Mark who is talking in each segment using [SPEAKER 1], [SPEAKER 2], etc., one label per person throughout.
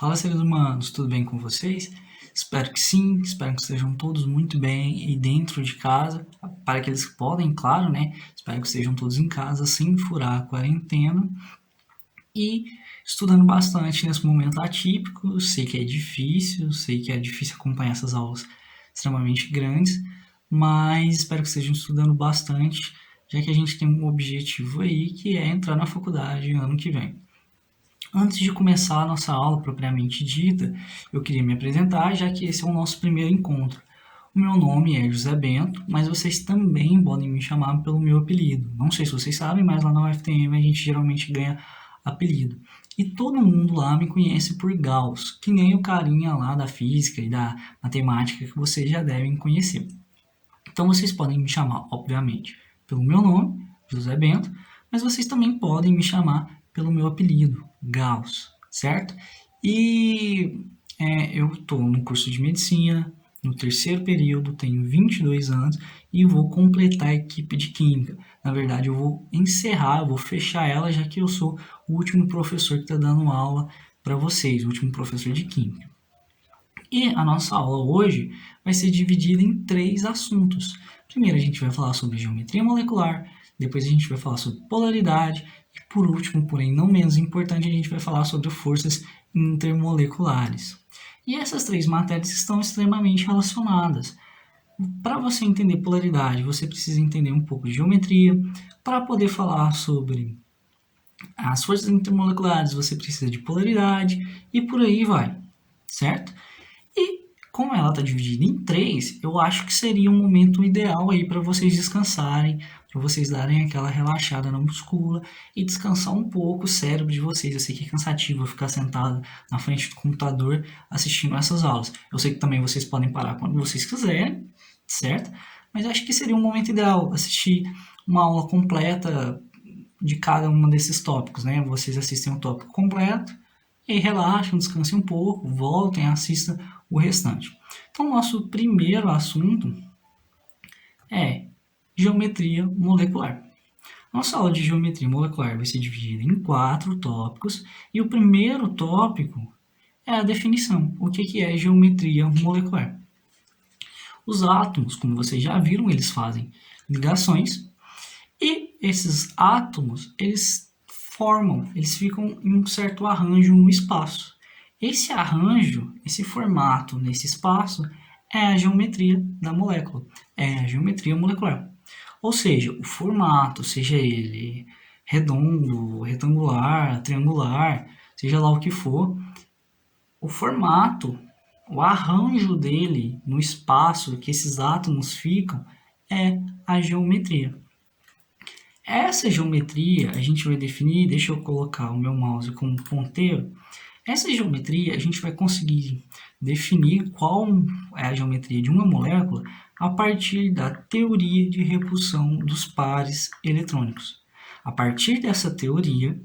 [SPEAKER 1] Fala, seres humanos, tudo bem com vocês? Espero que sim, espero que estejam todos muito bem e dentro de casa, para aqueles que podem, claro, né? Espero que estejam todos em casa sem furar a quarentena e estudando bastante nesse momento atípico. Sei que é difícil acompanhar essas aulas extremamente grandes, mas espero que estejam estudando bastante, já que a gente tem um objetivo aí que é entrar na faculdade ano que vem. Antes de começar a nossa aula propriamente dita, eu queria me apresentar, já que esse é o nosso primeiro encontro. O meu nome é José Bento, mas vocês também podem me chamar pelo meu apelido. Não sei se vocês sabem, mas lá na UFTM a gente geralmente ganha apelido. E todo mundo lá me conhece por Gauss, que nem o carinha lá da física e da matemática que vocês já devem conhecer. Então vocês podem me chamar, obviamente, pelo meu nome, José Bento, mas vocês também podem me chamar pelo meu apelido, Gauss, certo? E eu estou no curso de medicina, no terceiro período, tenho 22 anos e vou completar a equipe de química. Na verdade, eu vou encerrar, eu vou fechar ela, já que eu sou o último professor que está dando aula para vocês, o último professor de química. E a nossa aula hoje vai ser dividida em três assuntos. Primeiro a gente vai falar sobre geometria molecular, depois a gente vai falar sobre polaridade e por último, porém não menos importante, a gente vai falar sobre forças intermoleculares. E essas três matérias estão extremamente relacionadas. Para você entender polaridade, você precisa entender um pouco de geometria. Para poder falar sobre as forças intermoleculares, você precisa de polaridade e por aí vai, certo? E como ela está dividida em três, eu acho que seria um momento ideal aí para vocês descansarem, para vocês darem aquela relaxada na muscula e descansar um pouco o cérebro de vocês. Eu sei que é cansativo ficar sentado na frente do computador assistindo essas aulas. Eu sei que também vocês podem parar quando vocês quiserem, certo? Mas eu acho que seria um momento ideal assistir uma aula completa de cada um desses tópicos, né? Vocês assistem o tópico completo e aí relaxam, descansem um pouco, voltem, assistam o restante. Então, nosso primeiro assunto é geometria molecular. Nossa aula de geometria molecular vai ser dividida em 4 tópicos e o primeiro tópico é a definição. O que é geometria molecular? Os átomos, como vocês já viram, eles fazem ligações e esses átomos, eles ficam em um certo arranjo no espaço. Esse arranjo, esse formato nesse espaço é a geometria da molécula, é a geometria molecular. Ou seja, o formato, seja ele redondo, retangular, triangular, seja lá o que for, o formato, o arranjo dele no espaço que esses átomos ficam é a geometria. Essa geometria a gente vai definir, deixa eu colocar o meu mouse como ponteiro. Essa geometria a gente vai conseguir definir qual é a geometria de uma molécula a partir da teoria de repulsão dos pares eletrônicos. A partir dessa teoria,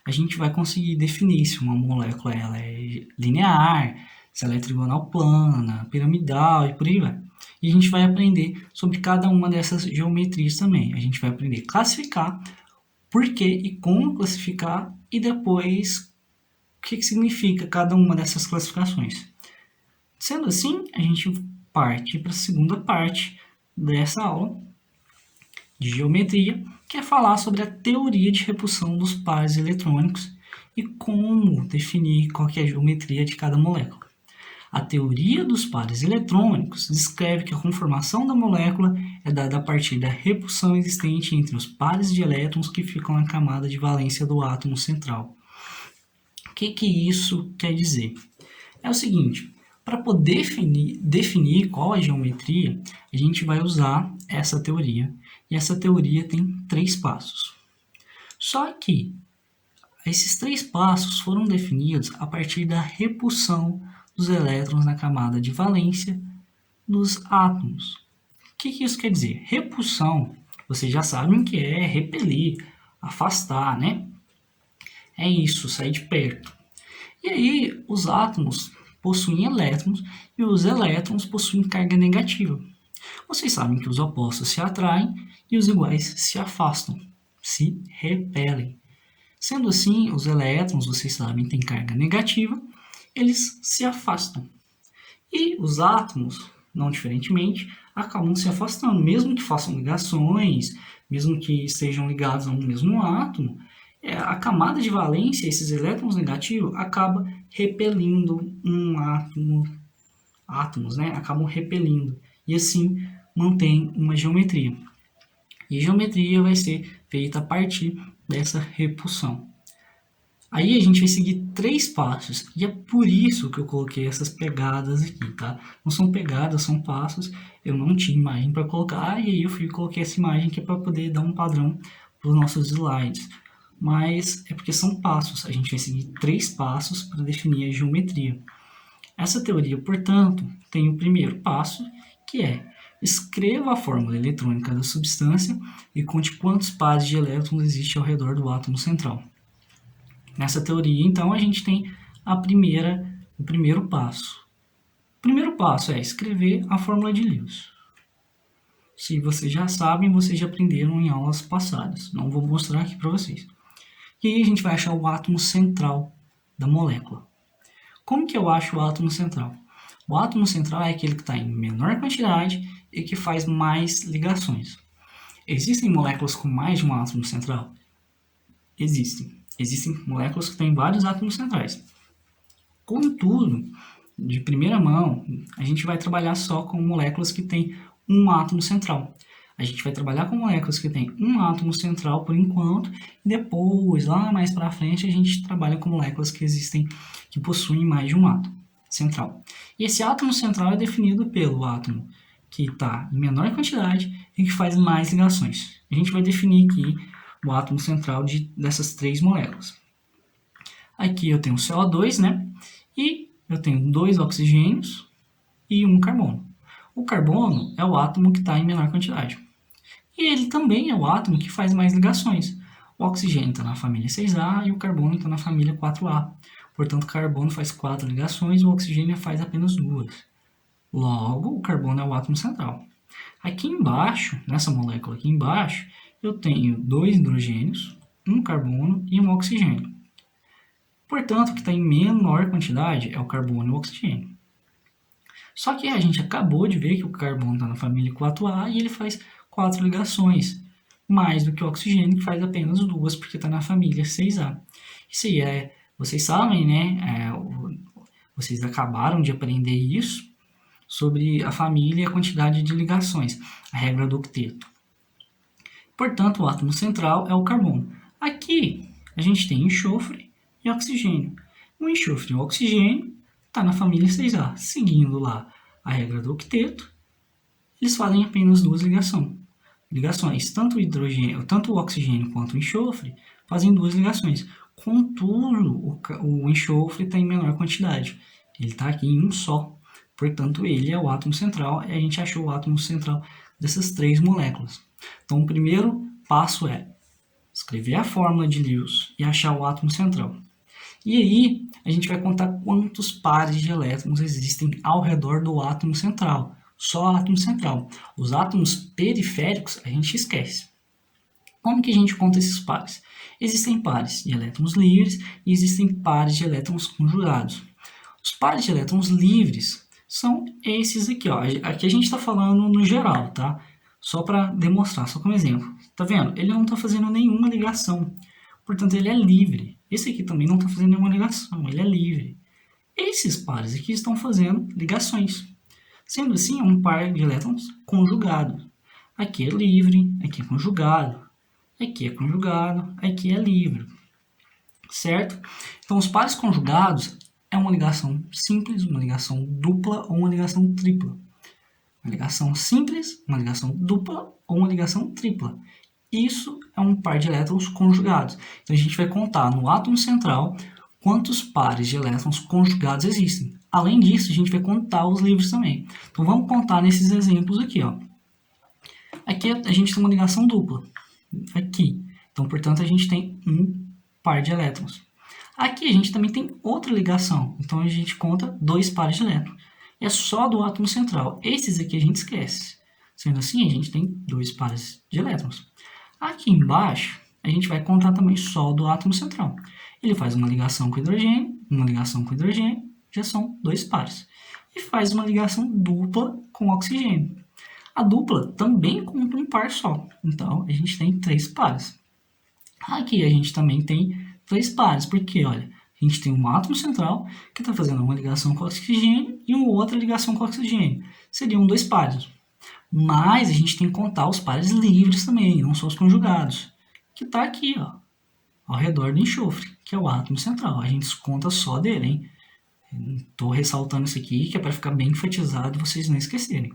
[SPEAKER 1] a gente vai conseguir definir se uma molécula ela é linear, se ela é trigonal plana, piramidal e por aí vai. E a gente vai aprender sobre cada uma dessas geometrias também. A gente vai aprender a classificar, por que e como classificar e depois o que significa cada uma dessas classificações. Sendo assim, a gente parte para a segunda parte dessa aula de geometria, que é falar sobre a teoria de repulsão dos pares eletrônicos e como definir qual é a geometria de cada molécula. A teoria dos pares eletrônicos descreve que a conformação da molécula é dada a partir da repulsão existente entre os pares de elétrons que ficam na camada de valência do átomo central. O que isso quer dizer? É o seguinte, para poder definir qual a geometria, a gente vai usar essa teoria, e essa teoria tem 3 passos. Só que esses 3 passos foram definidos a partir da repulsão dos elétrons na camada de valência dos átomos. O que isso quer dizer? Repulsão, vocês já sabem que é repelir, afastar, né? É isso, sair de perto. E aí, os átomos possuem elétrons e os elétrons possuem carga negativa. Vocês sabem que os opostos se atraem e os iguais se afastam, se repelem. Sendo assim, os elétrons, vocês sabem, têm carga negativa eles se afastam. E os átomos, não diferentemente, acabam se afastando, mesmo que façam ligações, mesmo que estejam ligados a um mesmo átomo, a camada de valência, esses elétrons negativos, acaba repelindo um átomos, né? Acabam repelindo, e assim mantém uma geometria. E a geometria vai ser feita a partir dessa repulsão. Aí a gente vai seguir 3 passos, e é por isso que eu coloquei essas pegadas aqui, tá? Não são pegadas, são passos. Eu não tinha imagem para colocar, e aí eu coloquei essa imagem aqui para poder dar um padrão para os nossos slides. Mas é porque são passos, a gente vai seguir 3 passos para definir a geometria. Essa teoria, portanto, tem o primeiro passo, que é: escreva a fórmula eletrônica da substância e conte quantos pares de elétrons existem ao redor do átomo central. Nessa teoria, então, a gente tem o primeiro passo. O primeiro passo é escrever a fórmula de Lewis. Se vocês já sabem, vocês já aprenderam em aulas passadas. Não vou mostrar aqui para vocês. E aí a gente vai achar o átomo central da molécula. Como que eu acho o átomo central? O átomo central é aquele que está em menor quantidade e que faz mais ligações. Existem moléculas com mais de um átomo central? Existem. Existem moléculas que têm vários átomos centrais. Contudo, de primeira mão, a gente vai trabalhar só com moléculas que têm um átomo central. A gente vai trabalhar com moléculas que têm um átomo central por enquanto, e depois, lá mais para frente, a gente trabalha com moléculas que possuem mais de um átomo central. E esse átomo central é definido pelo átomo que está em menor quantidade e que faz mais ligações. A gente vai definir aqui o átomo central dessas 3 moléculas. Aqui eu tenho CO2, né? E eu tenho 2 oxigênios e 1 carbono. O carbono é o átomo que está em menor quantidade. E ele também é o átomo que faz mais ligações. O oxigênio está na família 6A e o carbono está na família 4A. Portanto, o carbono faz 4 ligações e o oxigênio faz apenas 2. Logo, o carbono é o átomo central. Aqui embaixo, nessa molécula aqui embaixo, eu tenho 2 hidrogênios, 1 carbono e 1 oxigênio. Portanto, o que está em menor quantidade é o carbono e o oxigênio. Só que a gente acabou de ver que o carbono está na família 4A e ele faz 4 ligações, mais do que o oxigênio, que faz apenas 2, porque está na família 6A. Isso aí vocês sabem, né? Vocês acabaram de aprender isso sobre a família e a quantidade de ligações, a regra do octeto. Portanto, o átomo central é o carbono. Aqui a gente tem enxofre e oxigênio. O enxofre e o oxigênio está na família 6A. Seguindo lá a regra do octeto, eles fazem apenas 2 ligações. Tanto o oxigênio quanto o enxofre fazem 2 ligações. Contudo, o enxofre está em menor quantidade. Ele está aqui em um só. Portanto, ele é o átomo central e a gente achou o átomo central dessas 3 moléculas. Então, o primeiro passo é escrever a fórmula de Lewis e achar o átomo central. E aí, a gente vai contar quantos pares de elétrons existem ao redor do átomo central. Só o átomo central. Os átomos periféricos a gente esquece. Como que a gente conta esses pares? Existem pares de elétrons livres e existem pares de elétrons conjugados. Os pares de elétrons livres são esses aqui, ó. Aqui a gente está falando no geral, tá? Só para demonstrar, só como exemplo. Tá vendo? Ele não está fazendo nenhuma ligação. Portanto, ele é livre. Esse aqui também não está fazendo nenhuma ligação, ele é livre. Esses pares aqui estão fazendo ligações. Sendo assim, é um par de elétrons conjugado. Aqui é livre, aqui é conjugado. Aqui é conjugado, aqui é livre. Certo? Então, os pares conjugados é uma ligação simples, uma ligação dupla ou uma ligação tripla. Uma ligação simples, uma ligação dupla ou uma ligação tripla. Isso é um par de elétrons conjugados. Então, a gente vai contar no átomo central quantos pares de elétrons conjugados existem. Além disso, a gente vai contar os livres também. Então, vamos contar nesses exemplos aqui, ó. Aqui a gente tem uma ligação dupla. Aqui. Então, portanto, a gente tem um par de elétrons. Aqui a gente também tem outra ligação. Então, a gente conta 2 pares de elétrons. É só do átomo central. Esses aqui a gente esquece. Sendo assim, a gente tem 2 pares de elétrons. Aqui embaixo, a gente vai contar também só do átomo central. Ele faz uma ligação com hidrogênio, uma ligação com hidrogênio, já são 2 pares. E faz uma ligação dupla com oxigênio. A dupla também conta um par só, então a gente tem 3 pares. Aqui a gente também tem 3 pares, porque olha, a gente tem um átomo central que está fazendo uma ligação com oxigênio e uma outra ligação com oxigênio. Seriam 2 pares. Mas a gente tem que contar os pares livres também, não só os conjugados, que está aqui, ó, ao redor do enxofre, que é o átomo central. A gente conta só dele, hein? Estou ressaltando isso aqui, que é para ficar bem enfatizado e vocês não esquecerem.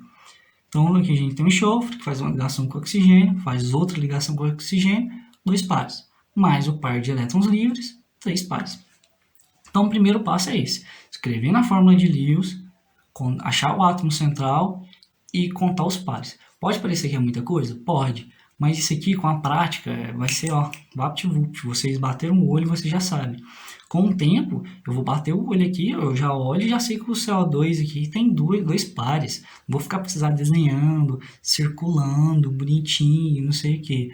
[SPEAKER 1] Então, aqui a gente tem um enxofre, que faz uma ligação com oxigênio, faz outra ligação com oxigênio, 2 pares. Mais o par de elétrons livres, 3 pares. Então, o primeiro passo é esse. Escrever na fórmula de Lewis, achar o átomo central e contar os pares. Pode parecer que é muita coisa? Pode. Mas isso aqui, com a prática, vai ser, ó, vapt-vupt. Vocês bateram o olho, vocês já sabem. Com o tempo, eu vou bater o olho aqui, eu já olho e já sei que o CO2 aqui tem dois pares. Não vou ficar precisando desenhando, circulando, bonitinho, não sei o que.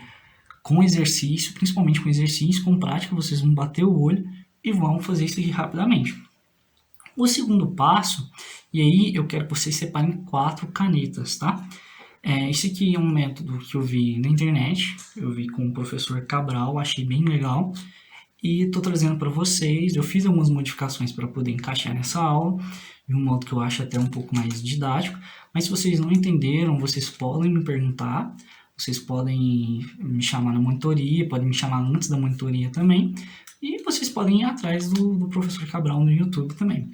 [SPEAKER 1] Com exercício, principalmente com exercício, com prática, vocês vão bater o olho e vão fazer isso aqui rapidamente. O segundo passo, e aí eu quero que vocês separem 4 canetas, tá? Esse aqui é um método que eu vi na internet, eu vi com o professor Cabral, achei bem legal e estou trazendo para vocês. Eu fiz algumas modificações para poder encaixar nessa aula, de um modo que eu acho até um pouco mais didático, mas se vocês não entenderam, vocês podem me perguntar, vocês podem me chamar na monitoria, podem me chamar antes da monitoria também, e vocês podem ir atrás do professor Cabral no YouTube também.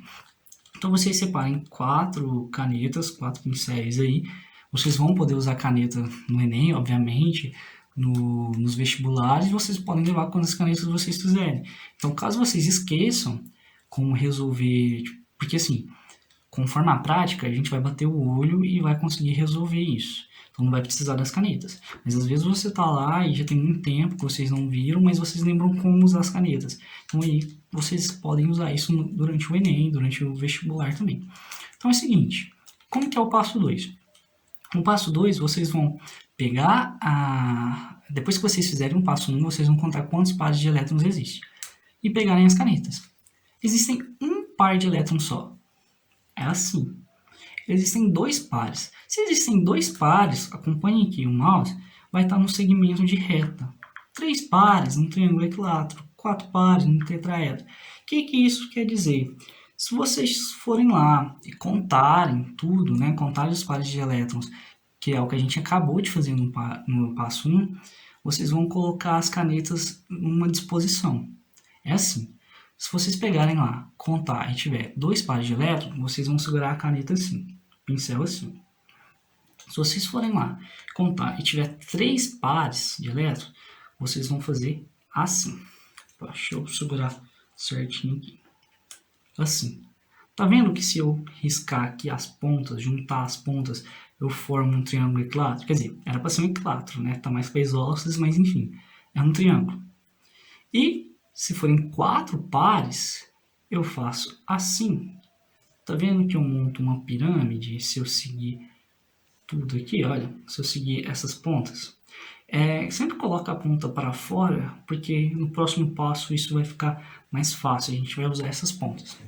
[SPEAKER 1] Então vocês separem 4 canetas, 4 pincéis aí. Vocês vão poder usar caneta no Enem, obviamente, nos vestibulares, e vocês podem levar quantas canetas vocês quiserem. Então, caso vocês esqueçam como resolver, porque assim, conforme a prática, a gente vai bater o olho e vai conseguir resolver isso. Então, não vai precisar das canetas. Mas às vezes você está lá e já tem muito tempo que vocês não viram, mas vocês lembram como usar as canetas. Então, aí vocês podem usar isso durante o Enem, durante o vestibular também. Então, é o seguinte, como que é o passo 2? No passo 2, vocês vão pegar depois que vocês fizerem o passo 1, vocês vão contar quantos pares de elétrons existem. E pegarem as canetas. Existem um par de elétrons só. É assim. Existem 2 pares. Se existem 2 pares, acompanhe aqui o mouse, vai estar no segmento de reta. 3 pares no triângulo equilátero, 4 pares no tetraedro. O que isso quer dizer? Se vocês forem lá e contarem tudo, né, contarem os pares de elétrons, que é o que a gente acabou de fazer no passo 1, vocês vão colocar as canetas numa disposição. É assim. Se vocês pegarem lá, contar e tiver 2 pares de elétrons, vocês vão segurar a caneta assim, pincel assim. Se vocês forem lá, contar e tiver 3 pares de elétrons, vocês vão fazer assim. Deixa eu segurar certinho aqui. Assim. Tá vendo que se eu riscar aqui as pontas, juntar as pontas, eu formo um triângulo equilátero? Quer dizer, era para ser um equilátero, né? Tá mais para isósceles, mas enfim, é um triângulo. E se forem 4 pares, eu faço assim. Tá vendo que eu monto uma pirâmide se eu seguir tudo aqui? Olha, se eu seguir essas pontas. Sempre coloca a ponta para fora, porque no próximo passo isso vai ficar mais fácil. A gente vai usar essas pontas.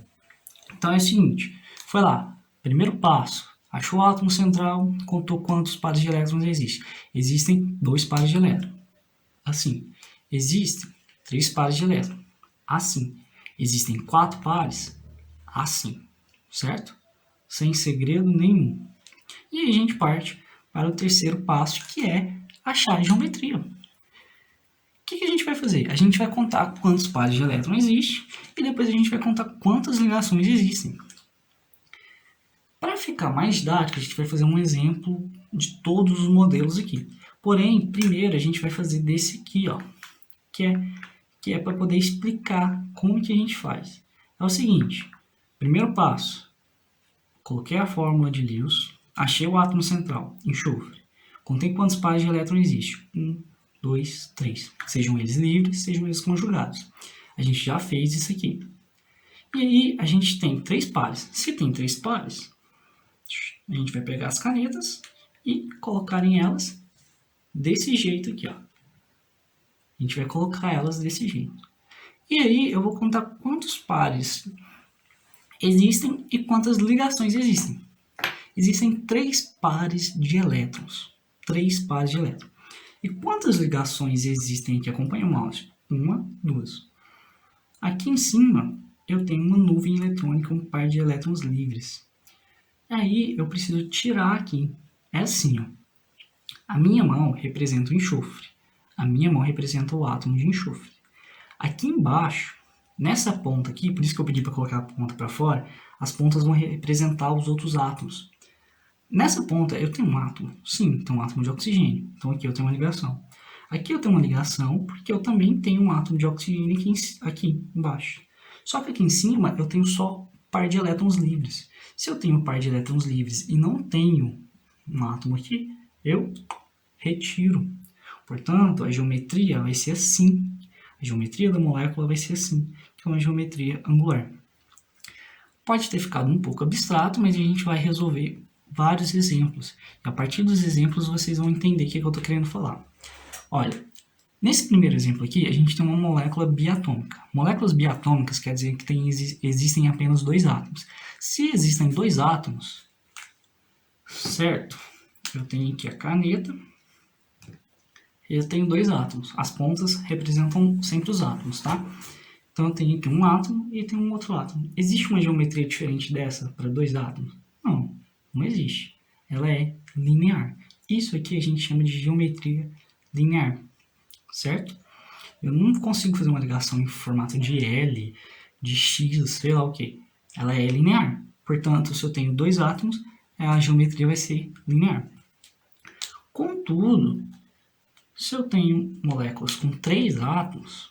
[SPEAKER 1] Então é o seguinte, foi lá, primeiro passo, achou o átomo central, contou quantos pares de elétrons existem. Existem 2 pares de elétrons. Assim. Existem 3 pares de elétrons. Assim. Existem 4 pares. Assim. Certo? Sem segredo nenhum. E aí a gente parte para o terceiro passo, que é achar a geometria. O que a gente vai fazer? A gente vai contar quantos pares de elétrons existem e depois a gente vai contar quantas ligações existem. Para ficar mais didático, a gente vai fazer um exemplo de todos os modelos aqui. Porém, primeiro a gente vai fazer desse aqui, ó, que é para poder explicar como que a gente faz. É o seguinte, primeiro passo, coloquei a fórmula de Lewis, achei o átomo central, enxofre. Contei quantos pares de elétrons existem. 1, 2, 3. Sejam eles livres, sejam eles conjugados. A gente já fez isso aqui. E aí a gente tem 3 pares. Se tem 3 pares, a gente vai pegar as canetas e colocar em elas desse jeito aqui, ó. A gente vai colocar elas desse jeito. E aí eu vou contar quantos pares existem e quantas ligações existem. Existem 3 pares de elétrons. 3 pares de elétrons. E quantas ligações existem que acompanham o mouse? 1, 2. Aqui em cima, eu tenho uma nuvem eletrônica, um par de elétrons livres. Aí, eu preciso tirar aqui. É assim, ó. A minha mão representa o enxofre. A minha mão representa o átomo de enxofre. Aqui embaixo, nessa ponta aqui, por isso que eu pedi para colocar a ponta para fora, as pontas vão representar os outros átomos. Nessa ponta eu tenho um átomo, sim, tem um átomo de oxigênio. Então aqui eu tenho uma ligação. Aqui eu tenho uma ligação porque eu também tenho um átomo de oxigênio aqui embaixo. Só que aqui em cima eu tenho só par de elétrons livres. Se eu tenho um par de elétrons livres e não tenho um átomo aqui, eu retiro. Portanto, a geometria vai ser assim. A geometria da molécula vai ser assim, que é uma geometria angular. Pode ter ficado um pouco abstrato, mas a gente vai resolver vários exemplos. E a partir dos exemplos vocês vão entender o que eu estou querendo falar. Olha, nesse primeiro exemplo aqui, a gente tem uma molécula biatômica. Moléculas biatômicas quer dizer que existem apenas 2 átomos. Se existem 2 átomos, certo? Eu tenho aqui a caneta. Eu tenho 2 átomos. As pontas representam sempre os átomos, tá? Então eu tenho aqui um átomo e tenho um outro átomo. Existe uma geometria diferente dessa para 2 átomos? Não, não existe. Ela é linear. Isso aqui a gente chama de geometria linear, certo? Eu não consigo fazer uma ligação em formato de L, de X, sei lá o que. Ela é linear. Portanto, se eu tenho 2 átomos, a geometria vai ser linear. Contudo, se eu tenho moléculas com 3 átomos,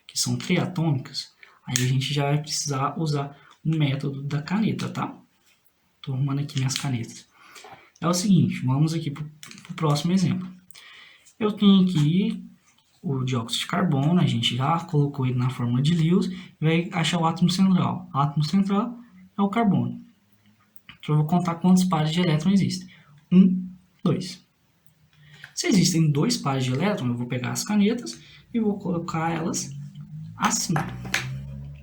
[SPEAKER 1] que são triatômicas, aí a gente já vai precisar usar o método da caneta, tá? Estou arrumando aqui minhas canetas. É o seguinte, vamos aqui para o próximo exemplo. Eu tenho aqui o dióxido de carbono, a gente já colocou ele na fórmula de Lewis, e vai achar o átomo central. O átomo central é o carbono. Então eu vou contar quantos pares de elétrons existem. 1, 2. Se existem 2 pares de elétrons, eu vou pegar as canetas e vou colocar elas assim.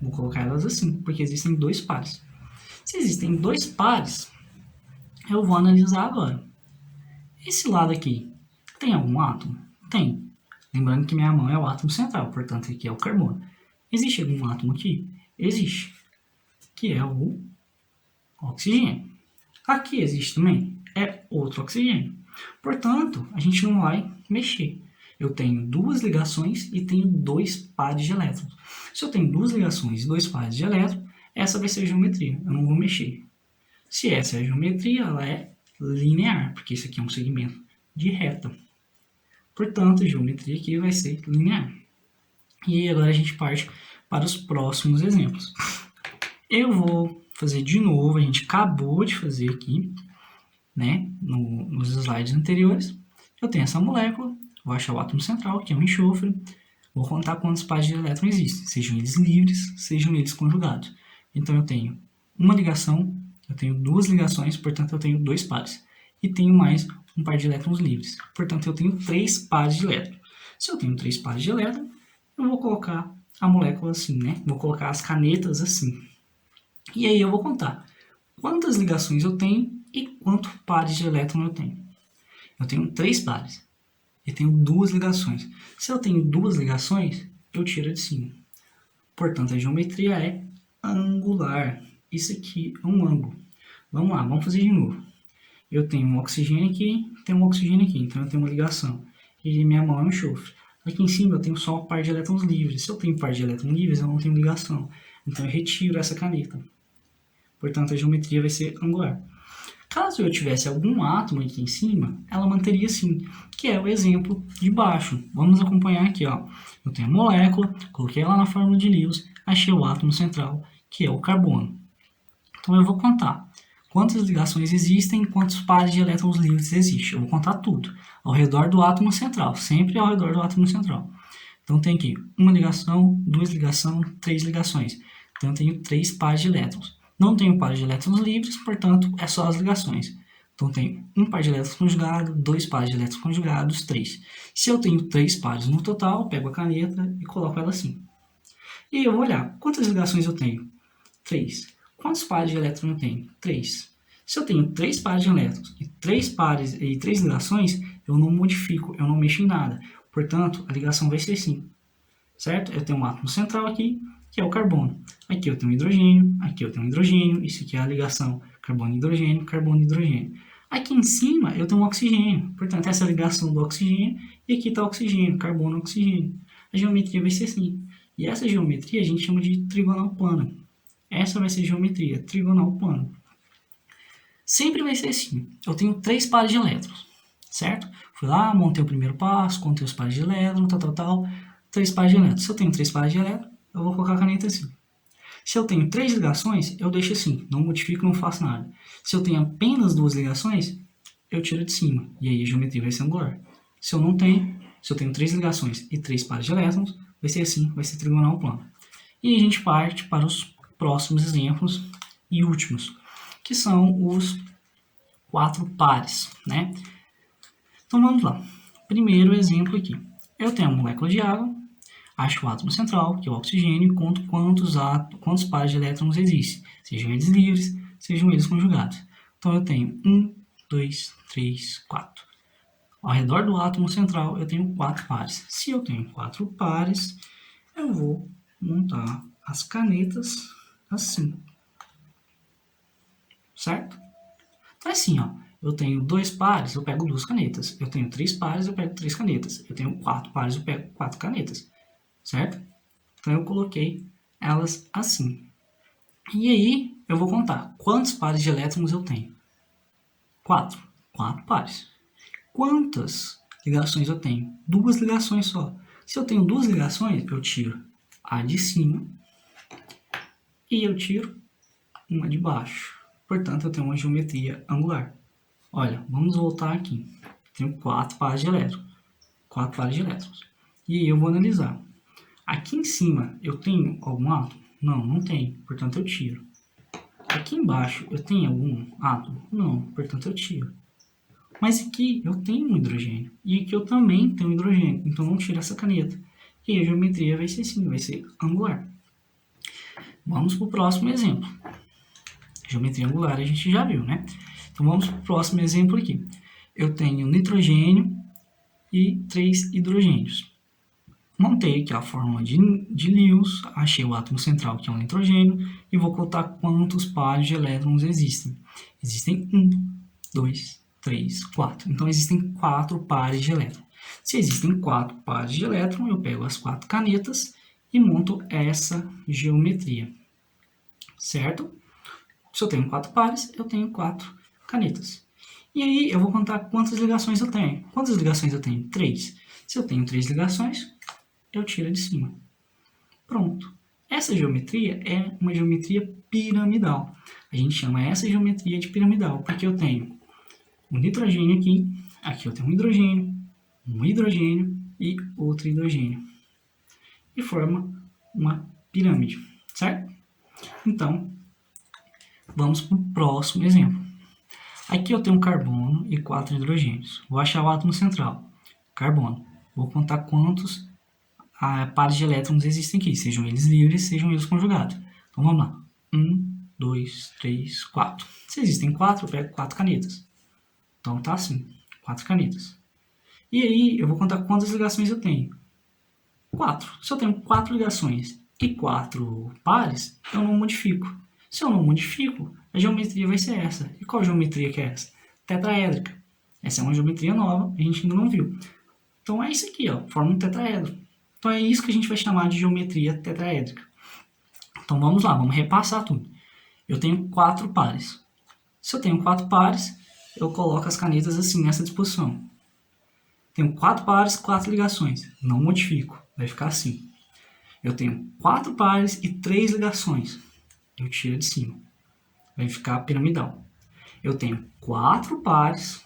[SPEAKER 1] Vou colocar elas assim, porque existem 2 pares. Se existem 2 pares, eu vou analisar agora. Esse lado aqui, tem algum átomo? Tem. Lembrando que minha mão é o átomo central, portanto aqui é o carbono. Existe algum átomo aqui? Existe. Que é o oxigênio. Aqui existe também? É outro oxigênio. Portanto, a gente não vai mexer. Eu tenho 2 ligações e tenho 2 pares de elétrons. Se eu tenho 2 ligações e 2 pares de elétrons, essa vai ser a geometria. Eu não vou mexer. Se essa é a geometria, ela é linear, porque isso aqui é um segmento de reta. Portanto, a geometria aqui vai ser linear. E agora a gente parte para os próximos exemplos. Eu vou fazer de novo, a gente acabou de fazer aqui, né, nos slides anteriores. Eu tenho essa molécula, vou achar o átomo central, que é um enxofre, vou contar quantos pares de elétrons existem, sejam eles livres, sejam eles conjugados. Então eu tenho uma ligação, eu tenho 2 ligações, portanto eu tenho 2 pares. E tenho mais um par de elétrons livres, portanto eu tenho 3 pares de elétrons. Se eu tenho 3 pares de elétrons, eu vou colocar a molécula assim, né? Vou colocar as canetas assim. E aí eu vou contar quantas ligações eu tenho e quantos pares de elétrons eu tenho. Eu tenho 3 pares e tenho 2 ligações. Se eu tenho 2 ligações, eu tiro de cima. Portanto, a geometria é angular. Isso aqui é um ângulo. Vamos lá, vamos fazer de novo. Eu tenho um oxigênio aqui, tenho um oxigênio aqui, então eu tenho uma ligação. E minha mão é um enxofre. Aqui em cima eu tenho só um par de elétrons livres. Se eu tenho um par de elétrons livres, eu não tenho ligação. Então eu retiro essa caneta. Portanto, a geometria vai ser angular. Caso eu tivesse algum átomo aqui em cima, ela manteria assim, que é o exemplo de baixo. Vamos acompanhar aqui, ó. Eu tenho a molécula, coloquei ela na fórmula de Lewis, achei o átomo central, que é o carbono. Então eu vou contar quantas ligações existem e quantos pares de elétrons livres existem. Eu vou contar tudo, ao redor do átomo central, sempre ao redor do átomo central. Então tem aqui uma ligação, 2 ligações, 3 ligações. Então eu tenho 3 pares de elétrons. Não tenho pares de elétrons livres, portanto, é só as ligações. Então, tenho um par de elétrons conjugados, 2 pares de elétrons conjugados, 3. Se eu tenho 3 pares no total, pego a caneta e coloco ela assim. E eu vou olhar, quantas ligações eu tenho? 3. Quantos pares de elétrons eu tenho? 3. Se eu tenho 3 pares de elétrons e 3 ligações, eu não modifico, eu não mexo em nada. Portanto, a ligação vai ser assim, certo? Eu tenho um átomo central aqui, que é o carbono. Aqui eu tenho um hidrogênio, aqui eu tenho um hidrogênio, isso aqui é a ligação carbono-hidrogênio, carbono-hidrogênio. Aqui em cima eu tenho um oxigênio, portanto essa é a ligação do oxigênio, e aqui está o oxigênio, carbono-oxigênio. A geometria vai ser assim. E essa geometria a gente chama de trigonal plana. Essa vai ser a geometria trigonal plana. Sempre vai ser assim. Eu tenho 3 pares de elétrons, certo? Fui lá, montei o primeiro passo, contei os pares de elétrons, tal. 3 pares de elétrons. Se eu tenho 3 pares de elétrons, eu vou colocar a caneta assim. Se eu tenho 3 ligações, eu deixo assim, não modifico, não faço nada. Se eu tenho apenas 2 ligações, eu tiro de cima, e aí a geometria vai ser angular. Se eu tenho 3 ligações e 3 pares de elétrons, vai ser assim, vai ser trigonal plano. E a gente parte para os próximos exemplos e últimos, que são os 4 pares, né? Então vamos lá. Primeiro exemplo aqui. Eu tenho a molécula de água, acho o átomo central, que é o oxigênio, e conto quantos pares de elétrons existem, sejam eles livres, sejam eles conjugados. Então eu tenho 1, 2, 3, 4. Ao redor do átomo central eu tenho 4 pares. Se eu tenho 4 pares, eu vou montar as canetas assim. Certo? Então é assim, ó. Eu tenho 2 pares, eu pego 2 canetas. Eu tenho 3 pares, eu pego 3 canetas. Eu tenho 4 pares, eu pego 4 canetas. Certo? Então eu coloquei elas assim. E aí eu vou contar quantos pares de elétrons eu tenho. 4. 4 pares. Quantas ligações eu tenho? 2 ligações só. Se eu tenho 2 ligações, eu tiro a de cima e eu tiro uma de baixo. Portanto, eu tenho uma geometria angular. Olha, vamos voltar aqui. Tenho 4 pares de elétrons. 4 pares de elétrons. E aí eu vou analisar. Aqui em cima eu tenho algum átomo? Não, não tem. Portanto, eu tiro. Aqui embaixo eu tenho algum átomo? Não, portanto, eu tiro. Mas aqui eu tenho um hidrogênio. E aqui eu também tenho um hidrogênio. Então, não tiro essa caneta. E a geometria vai ser assim, vai ser angular. Vamos para o próximo exemplo. Geometria angular a gente já viu, né? Então, vamos para o próximo exemplo aqui. Eu tenho nitrogênio e 3 hidrogênios. Montei aqui a fórmula de Lewis, achei o átomo central, que é um nitrogênio, e vou contar quantos pares de elétrons existem. Existem 1, 2, 3, 4. Então, existem 4 pares de elétrons. Se existem 4 pares de elétrons, eu pego as 4 canetas e monto essa geometria. Certo? Se eu tenho 4 pares, eu tenho 4 canetas. E aí, eu vou contar quantas ligações eu tenho. Quantas ligações eu tenho? 3. Se eu tenho 3 ligações, eu tiro de cima. Pronto. Essa geometria é uma geometria piramidal. A gente chama essa geometria de piramidal, porque eu tenho um nitrogênio aqui, aqui eu tenho um hidrogênio e outro hidrogênio. E forma uma pirâmide, certo? Então, vamos para o próximo exemplo. Aqui eu tenho um carbono e 4 hidrogênios. Vou achar o átomo central, carbono. Vou contar quantos pares de elétrons existem aqui, sejam eles livres, sejam eles conjugados. Então vamos lá. 1, 2, 3, 4. Se existem 4, eu pego 4 canetas. Então tá assim, 4 canetas. E aí eu vou contar quantas ligações eu tenho. 4. Se eu tenho 4 ligações e 4 pares, eu não modifico. Se eu não modifico, a geometria vai ser essa. E qual geometria que é essa? Tetraédrica. Essa é uma geometria nova, a gente ainda não viu. Então é isso aqui, ó, forma um tetraedro. Então é isso que a gente vai chamar de geometria tetraédrica. Então vamos lá, vamos repassar tudo. Eu tenho 4 pares. Se eu tenho 4 pares, eu coloco as canetas assim, nessa disposição. Tenho 4 pares, 4 ligações. Não modifico, vai ficar assim. Eu tenho 4 pares e 3 ligações. Eu tiro de cima. Vai ficar piramidal. Eu tenho 4 pares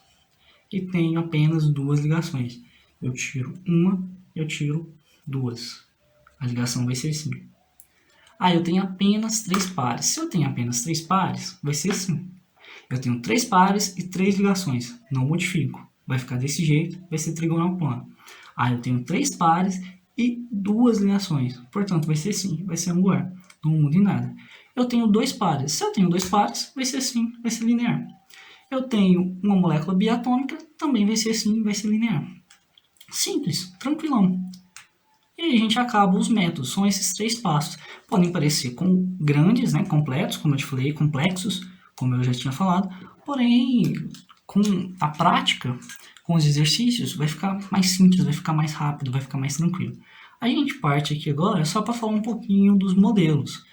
[SPEAKER 1] e tenho apenas 2 ligações. Eu tiro uma, eu tiro 2. A ligação vai ser assim. Eu tenho apenas 3 pares. Se eu tenho apenas 3 pares, vai ser assim. Eu tenho 3 pares e 3 ligações. Não modifico. Vai ficar desse jeito, vai ser trigonal plano. Eu tenho 3 pares e 2 ligações. Portanto, vai ser assim, vai ser angular. Não muda em nada. eu tenho dois pares. Se eu tenho dois pares, vai ser assim, vai ser linear. Eu tenho uma molécula biatômica, também vai ser assim, vai ser linear. Simples, tranquilão. E aí a gente acaba os métodos, são esses 3 passos. Podem parecer grandes, né, completos, como eu te falei, complexos, como eu já tinha falado, porém, com a prática, com os exercícios, vai ficar mais simples, vai ficar mais rápido, vai ficar mais tranquilo. A gente parte aqui agora só para falar um pouquinho dos modelos,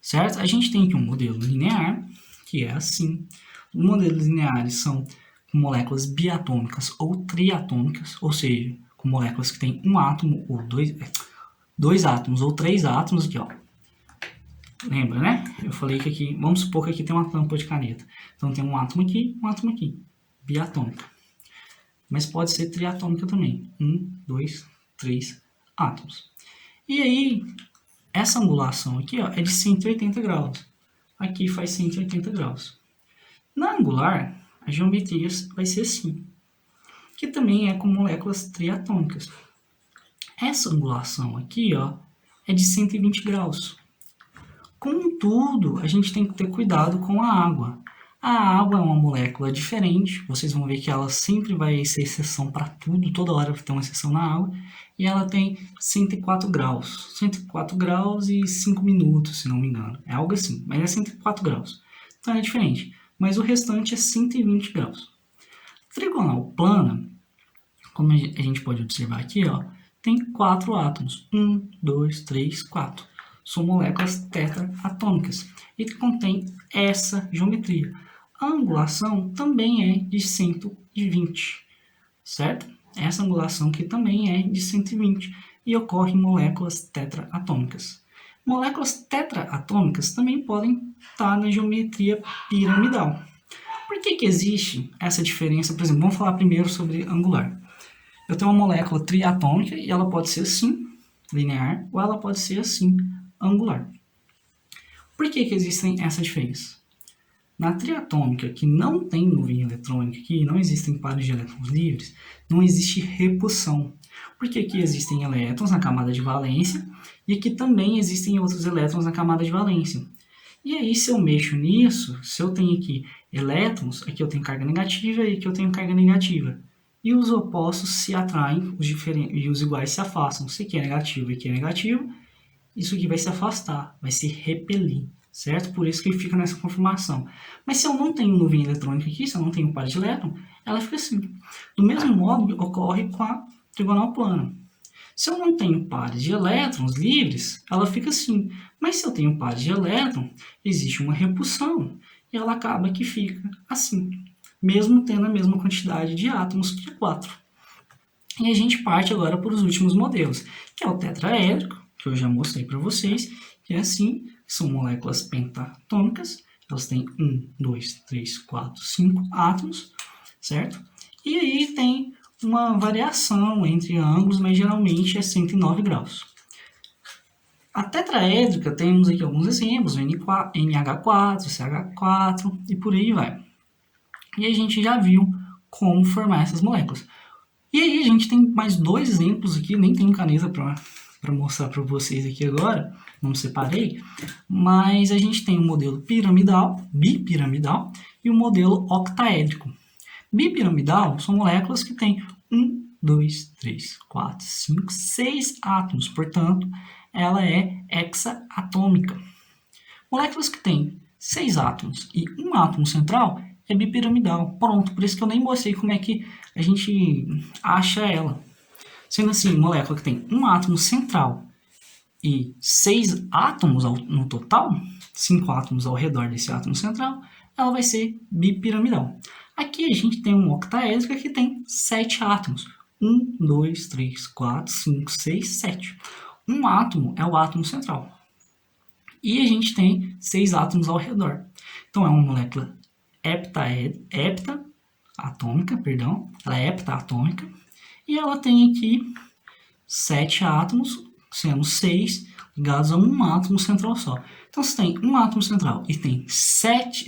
[SPEAKER 1] certo? A gente tem aqui um modelo linear, que é assim. Os modelos lineares são com moléculas biatômicas ou triatômicas, ou seja, com moléculas que têm um átomo ou dois átomos ou 3 átomos aqui, ó. Lembra, né? Eu falei que aqui, vamos supor que aqui tem uma tampa de caneta. Então tem um átomo aqui, biatômica. Mas pode ser triatômica também. 1, 2, 3 átomos. E aí, essa angulação aqui, ó, é de 180 graus. Aqui faz 180 graus. Na angular, a geometria vai ser assim, que também é com moléculas triatômicas. Essa angulação aqui, ó, é de 120 graus. Contudo, a gente tem que ter cuidado com a água. A água é uma molécula diferente, vocês vão ver que ela sempre vai ser exceção para tudo, toda hora vai ter uma exceção na água, e ela tem 104 graus. 104 graus e 5 minutos, se não me engano. É algo assim, mas é 104 graus. Então é diferente, mas o restante é 120 graus. Trigonal plana, como a gente pode observar aqui, ó, tem 4 átomos. 1, 2, 3, 4. São moléculas tetraatômicas e contém essa geometria. A angulação também é de 120, certo? Essa angulação aqui também é de 120 e ocorre em moléculas tetraatômicas. Moléculas tetraatômicas também podem estar na geometria piramidal. Por que existe essa diferença? Por exemplo, vamos falar primeiro sobre angular. Eu tenho uma molécula triatômica e ela pode ser assim, linear, ou ela pode ser assim, angular. Por que existem essa diferença? Na triatômica, que não tem nuvem eletrônica aqui, não existem pares de elétrons livres, não existe repulsão. Porque aqui existem elétrons na camada de valência e aqui também existem outros elétrons na camada de valência. E aí, se eu mexo nisso, se eu tenho aqui elétrons, aqui eu tenho carga negativa e aqui eu tenho carga negativa. E os opostos se atraem, e os iguais se afastam. Se aqui é negativo e aqui é negativo, isso aqui vai se afastar, vai se repelir, certo? Por isso que ele fica nessa conformação. Mas se eu não tenho nuvem eletrônica aqui, se eu não tenho par de elétron, ela fica assim. Do mesmo modo, ocorre com a trigonal plana. Se eu não tenho pares de elétrons livres, ela fica assim. Mas se eu tenho pares de elétron, existe uma repulsão e ela acaba que fica assim, mesmo tendo a mesma quantidade de átomos que 4. E a gente parte agora para os últimos modelos, que é o tetraédrico, que eu já mostrei para vocês, que é assim, são moléculas pentatômicas, elas têm 1, 2, 3, 4, 5 átomos, certo? E aí tem uma variação entre ângulos, mas geralmente é 109 graus. A tetraédrica, temos aqui alguns exemplos, NH4, CH4 e por aí vai. E a gente já viu como formar essas moléculas. E aí a gente tem mais 2 exemplos aqui, nem tenho caneta para mostrar para vocês aqui agora, não separei, mas a gente tem o modelo piramidal, bipiramidal, e o modelo octaédrico. Bipiramidal são moléculas que têm 1, 2, 3, 4, 5, 6 átomos, portanto, ela é hexaatômica. Moléculas que têm 6 átomos e um átomo central é bipiramidal. Pronto, por isso que eu nem mostrei como é que a gente acha ela. Sendo assim, molécula que tem um átomo central e 6 átomos no total, 5 átomos ao redor desse átomo central, ela vai ser bipiramidal. Aqui a gente tem um octaédrico que tem 7 átomos. 1, 2, 3, 4, 5, 6, 7. Um átomo é o átomo central. E a gente tem 6 átomos ao redor. Então é uma molécula heptaatômica, ela é heptaatômica, e ela tem aqui 7 átomos, sendo 6 ligados a um átomo central só. Então, se tem um átomo central e tem 6,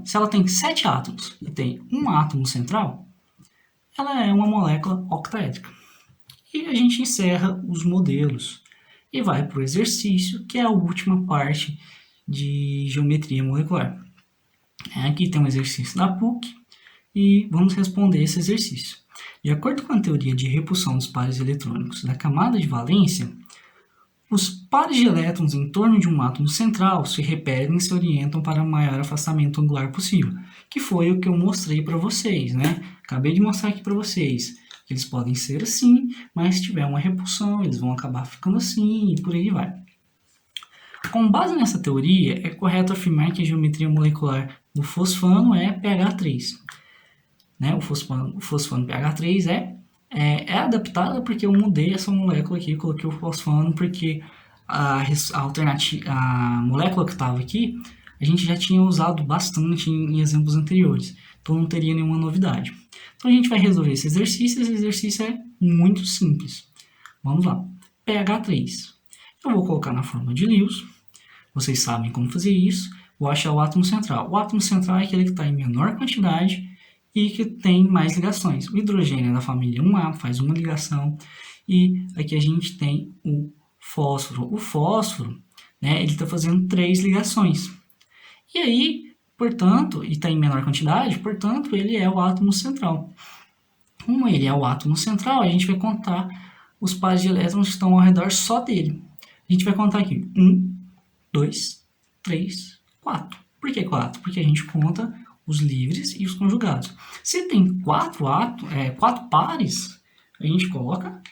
[SPEAKER 1] se ela tem 7 átomos e tem um átomo central, ela é uma molécula octaédrica. E a gente encerra os modelos. e vai para o exercício, que é a última parte de geometria molecular. Aqui tem um exercício da PUC e vamos responder esse exercício. De acordo com a teoria de repulsão dos pares eletrônicos da camada de valência, os pares de elétrons em torno de um átomo central se repelem e se orientam para o maior afastamento angular possível, que foi o que eu mostrei para vocês, né? Acabei de mostrar aqui para vocês. Eles podem ser assim, mas se tiver uma repulsão, eles vão acabar ficando assim e por aí vai. Com base nessa teoria, é correto afirmar que a geometria molecular do fosfano é pH3. Né? O fosfano pH3 é adaptada porque eu mudei essa molécula aqui, coloquei o fosfano porque a molécula que estava aqui, a gente já tinha usado bastante em exemplos anteriores, então não teria nenhuma novidade. Então a gente vai resolver esse exercício é muito simples. Vamos lá, pH3. Eu vou colocar na forma de Lewis, vocês sabem como fazer isso, vou achar o átomo central. O átomo central é aquele que está em menor quantidade e que tem mais ligações. O hidrogênio é da família 1A, faz uma ligação, e aqui a gente tem o fósforo. O fósforo, né, ele está fazendo 3 ligações. E aí, portanto, e está em menor quantidade, portanto, ele é o átomo central. Como ele é o átomo central, a gente vai contar os pares de elétrons que estão ao redor só dele. A gente vai contar aqui 1, 2, 3, 4. Por que 4? Porque a gente conta os livres e os conjugados. Se tem 4 pares, a gente coloca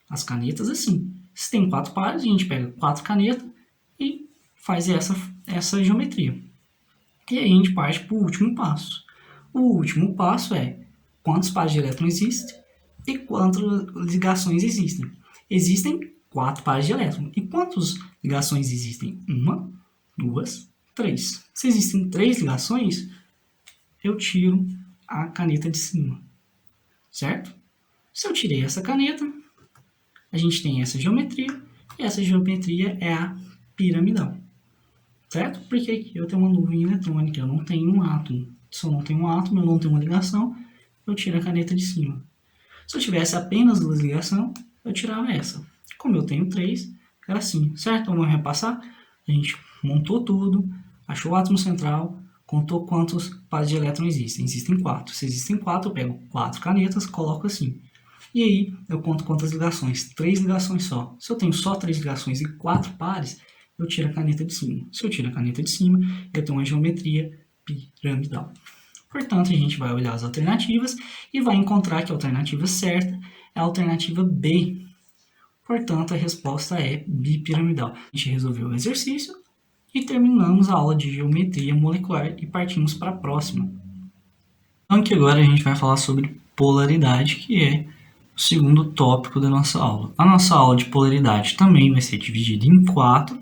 [SPEAKER 1] as canetas assim. Se tem 4 pares, a gente pega 4 canetas e faz essa geometria. E aí a gente parte para o último passo. O último passo é quantos pares de elétrons existem e quantas ligações existem. Existem 4 pares de elétrons. E quantas ligações existem? 1, 2, 3. Se existem 3 ligações, eu tiro a caneta de cima, certo? Se eu tirei essa caneta, a gente tem essa geometria, e essa geometria é a piramidal, certo? Porque aqui eu tenho uma nuvem eletrônica, eu não tenho um átomo. Se eu não tenho um átomo, eu não tenho uma ligação, eu tiro a caneta de cima. Se eu tivesse apenas 2 ligações, eu tirava essa. Como eu tenho 3, era assim, certo? Vamos repassar? A gente montou tudo, achou o átomo central, contou quantos pares de elétrons existem. Existem 4. Se existem 4, eu pego 4 canetas, coloco assim. E aí, eu conto quantas ligações? 3 ligações só. Se eu tenho só 3 ligações e 4 pares, eu tiro a caneta de cima. Se eu tiro a caneta de cima, eu tenho uma geometria piramidal. Portanto, a gente vai olhar as alternativas e vai encontrar que a alternativa certa é a alternativa B. Portanto, a resposta é bipiramidal. A gente resolveu o exercício e terminamos a aula de geometria molecular e partimos para a próxima. Então, aqui agora a gente vai falar sobre polaridade, que é o segundo tópico da nossa aula. A nossa aula de polaridade também vai ser dividida em 4,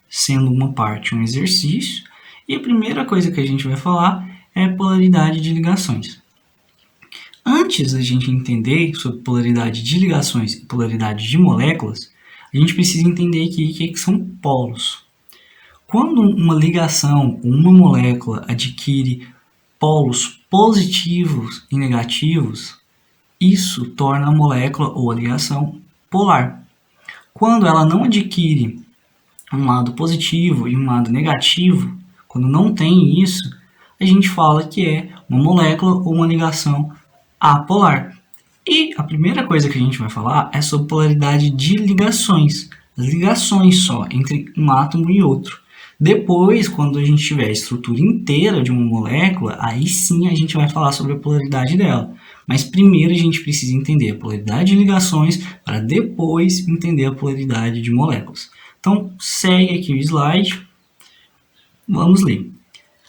[SPEAKER 1] sendo uma parte um exercício. E a primeira coisa que a gente vai falar é polaridade de ligações. Antes da gente entender sobre polaridade de ligações e polaridade de moléculas, a gente precisa entender aqui o que são polos. Quando uma ligação, uma molécula adquire polos positivos e negativos, isso torna a molécula ou a ligação polar. Quando ela não adquire um lado positivo e um lado negativo, quando não tem isso, a gente fala que é uma molécula ou uma ligação apolar. E a primeira coisa que a gente vai falar é sobre polaridade de ligações. As ligações só, entre um átomo e outro. Depois, quando a gente tiver a estrutura inteira de uma molécula, aí sim a gente vai falar sobre a polaridade dela. Mas primeiro a gente precisa entender a polaridade de ligações para depois entender a polaridade de moléculas. Então, segue aqui o slide. Vamos ler.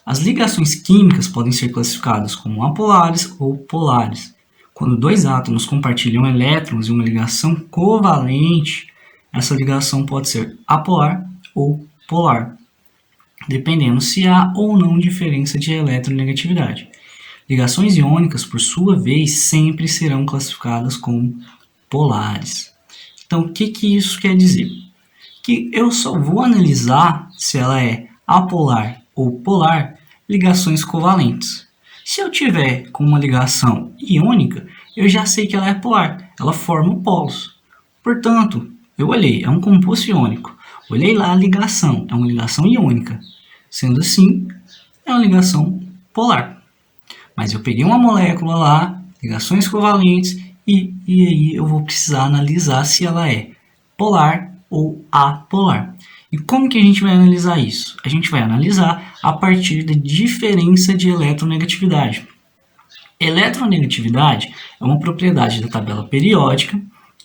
[SPEAKER 1] As ligações químicas podem ser classificadas como apolares ou polares. Quando 2 átomos compartilham elétrons em uma ligação covalente, essa ligação pode ser apolar ou polar, dependendo se há ou não diferença de eletronegatividade. Ligações iônicas, por sua vez, sempre serão classificadas como polares. Então, o que isso quer dizer? Que eu só vou analisar se ela é apolar ou polar ligações covalentes. Se eu tiver com uma ligação iônica, eu já sei que ela é polar, ela forma polos. Portanto, Eu olhei, é um composto iônico. Olhei lá a ligação, é uma ligação iônica. Sendo assim, é uma ligação polar. Mas eu peguei uma molécula lá, ligações covalentes, e aí eu vou precisar analisar se ela é polar ou apolar. E como que a gente vai analisar isso? A gente vai analisar a partir da diferença de eletronegatividade. Eletronegatividade é uma propriedade da tabela periódica,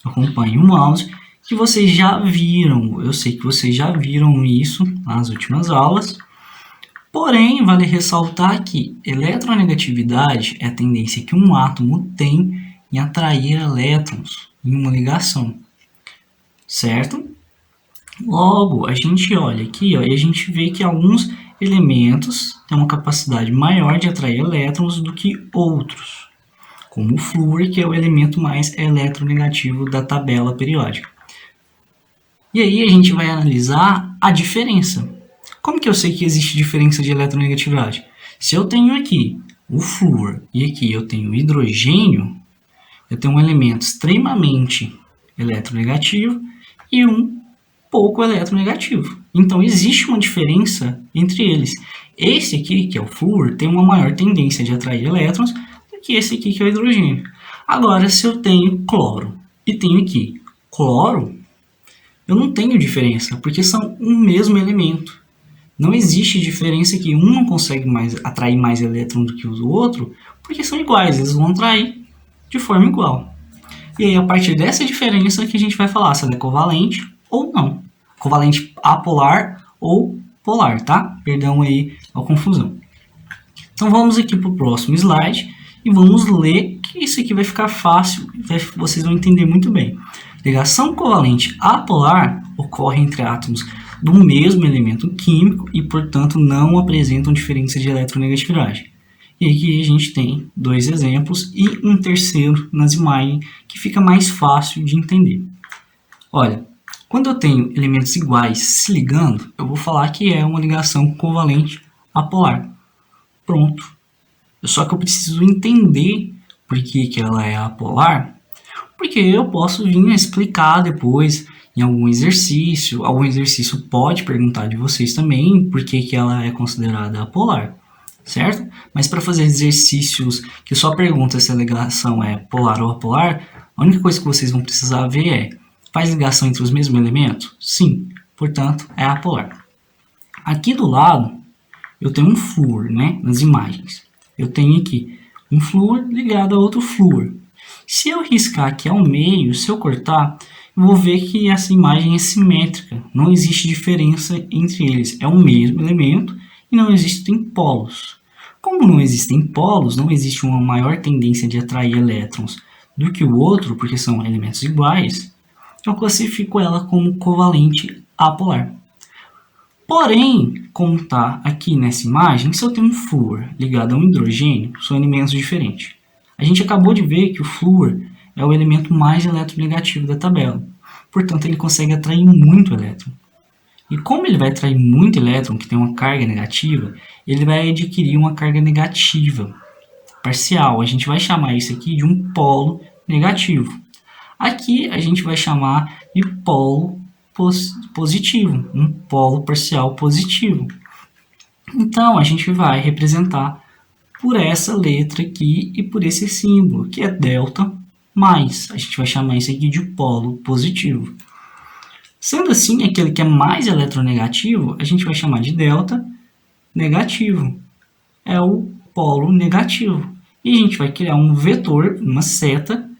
[SPEAKER 1] acompanhe o mouse, que vocês já viram, eu sei que vocês já viram isso nas últimas aulas, porém, vale ressaltar que eletronegatividade é a tendência que um átomo tem em atrair elétrons em uma ligação, certo? Logo, a gente olha aqui e a gente vê que alguns elementos têm uma capacidade maior de atrair elétrons do que outros, como o flúor, que é o elemento mais eletronegativo da tabela periódica. E aí a gente vai analisar a diferença. Como que eu sei que existe diferença de eletronegatividade? Se eu tenho aqui o flúor e aqui eu tenho o hidrogênio, eu tenho um elemento extremamente eletronegativo e um pouco eletronegativo. Então existe uma diferença entre eles. Esse aqui, que é o flúor, tem uma maior tendência de atrair elétrons do que esse aqui, que é o hidrogênio. Agora, se eu tenho cloro e tenho aqui cloro, eu não tenho diferença, porque são um mesmo elemento. Não existe diferença que um não consegue atrair mais elétron do que o outro, porque são iguais, eles vão atrair de forma igual. E aí, a partir dessa diferença que a gente vai falar se ela é covalente ou não. Covalente apolar ou polar, tá? Perdão aí a confusão. Então, vamos aqui para o próximo slide e vamos ler, que isso aqui vai ficar fácil, vocês vão entender muito bem. Ligação covalente apolar ocorre entre átomos do mesmo elemento químico e, portanto, não apresentam diferença de eletronegatividade. E aqui a gente tem dois exemplos e um terceiro nas imagens que fica mais fácil de entender. Olha, quando eu tenho elementos iguais se ligando, eu vou falar que é uma ligação covalente apolar. Pronto. Só que eu preciso entender por que ela é apolar, porque eu posso vir a explicar depois em algum exercício. Algum exercício pode perguntar de vocês também por que ela é considerada apolar, certo? Mas para fazer exercícios que só pergunta se a ligação é polar ou apolar, a única coisa que vocês vão precisar ver é: faz ligação entre os mesmos elementos? Sim, portanto é apolar. Aqui do lado eu tenho um flúor, né, nas imagens. Eu tenho aqui um flúor ligado a outro flúor. Se eu riscar aqui ao meio, se eu cortar, eu vou ver que essa imagem é simétrica. Não existe diferença entre eles. É o mesmo elemento e não existem polos. Como não existem polos, não existe uma maior tendência de atrair elétrons do que o outro, porque são elementos iguais, eu classifico ela como covalente apolar. Porém, como está aqui nessa imagem, se eu tenho um flúor ligado a um hidrogênio, são elementos diferentes. A gente acabou de ver que o flúor é o elemento mais eletronegativo da tabela. Portanto, ele consegue atrair muito elétron. E como ele vai atrair muito elétron, que tem uma carga negativa, ele vai adquirir uma carga negativa parcial. A gente vai chamar isso aqui de um polo negativo. Aqui a gente vai chamar de polo positivo, um polo parcial positivo. Então, a gente vai representar por essa letra aqui e por esse símbolo, que é delta mais. A gente vai chamar isso aqui de polo positivo. Sendo assim, aquele que é mais eletronegativo, a gente vai chamar de delta negativo. É o polo negativo. E a gente vai criar um vetor, uma seta,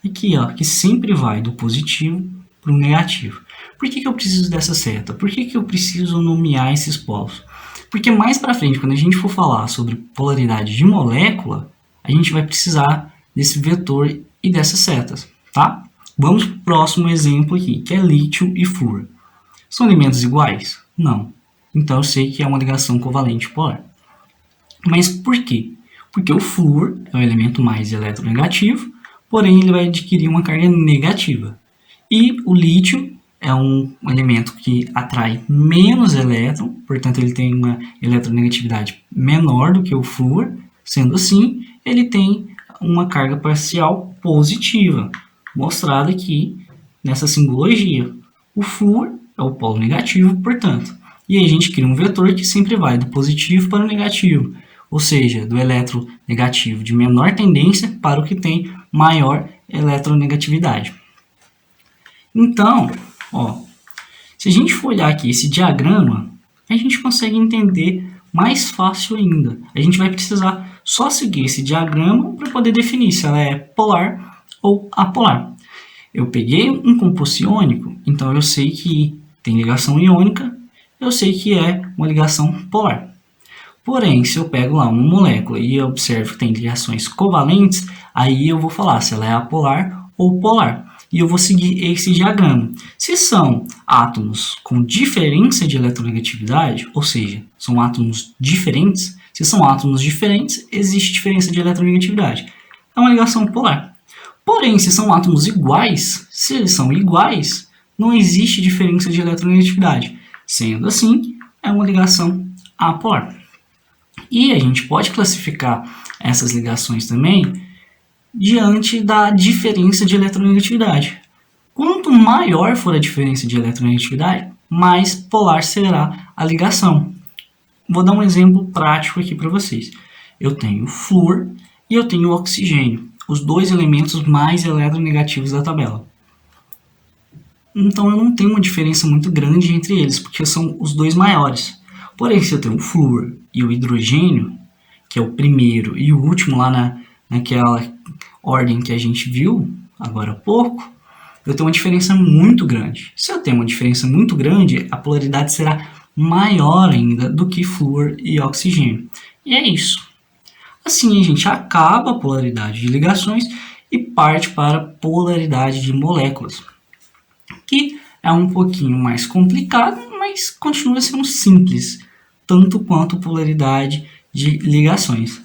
[SPEAKER 1] aqui, ó, que sempre vai do positivo para o negativo. Por que eu preciso dessa seta? Por que eu preciso nomear esses polos? Porque mais para frente, quando a gente for falar sobre polaridade de molécula, a gente vai precisar desse vetor e dessas setas, tá? Vamos para o próximo exemplo aqui, que é lítio e flúor. São elementos iguais? Não. Então eu sei que é uma ligação covalente polar. Mas por quê? Porque o flúor é o elemento mais eletronegativo, porém ele vai adquirir uma carga negativa. E o lítio é um elemento que atrai menos elétron, portanto ele tem uma eletronegatividade menor do que o flúor. Sendo assim, ele tem uma carga parcial positiva, mostrada aqui nessa simbologia. O flúor é o polo negativo, portanto. E aí a gente cria um vetor que sempre vai do positivo para o negativo, ou seja, do eletronegativo de menor tendência para o que tem maior eletronegatividade. Então, se a gente for olhar aqui esse diagrama, a gente consegue entender mais fácil ainda. A gente vai precisar só seguir esse diagrama para poder definir se ela é polar ou apolar. Eu peguei um composto iônico, então eu sei que tem ligação iônica, eu sei que é uma ligação polar. Porém, se eu pego lá uma molécula e eu observo que tem ligações covalentes, aí eu vou falar se ela é apolar ou polar. E eu vou seguir esse diagrama. Se são átomos com diferença de eletronegatividade, ou seja, são átomos diferentes, se são átomos diferentes, existe diferença de eletronegatividade. É uma ligação polar. Porém, se são átomos iguais, se eles são iguais, não existe diferença de eletronegatividade. Sendo assim, é uma ligação apolar. E a gente pode classificar essas ligações também diante da diferença de eletronegatividade. Quanto maior for a diferença de eletronegatividade, mais polar será a ligação. Vou dar um exemplo prático aqui para vocês. Eu tenho o flúor e eu tenho o oxigênio, os dois elementos mais eletronegativos da tabela. Então eu não tenho uma diferença muito grande entre eles, porque são os dois maiores. Porém, se eu tenho o flúor e o hidrogênio, que é o primeiro e o último lá naquela ordem que a gente viu agora há pouco, eu tenho uma diferença muito grande. Se eu tenho uma diferença muito grande, a polaridade será maior ainda do que flúor e oxigênio. E é isso. Assim a gente acaba a polaridade de ligações e parte para a polaridade de moléculas, que é um pouquinho mais complicado, mas continua sendo simples, tanto quanto a polaridade de ligações.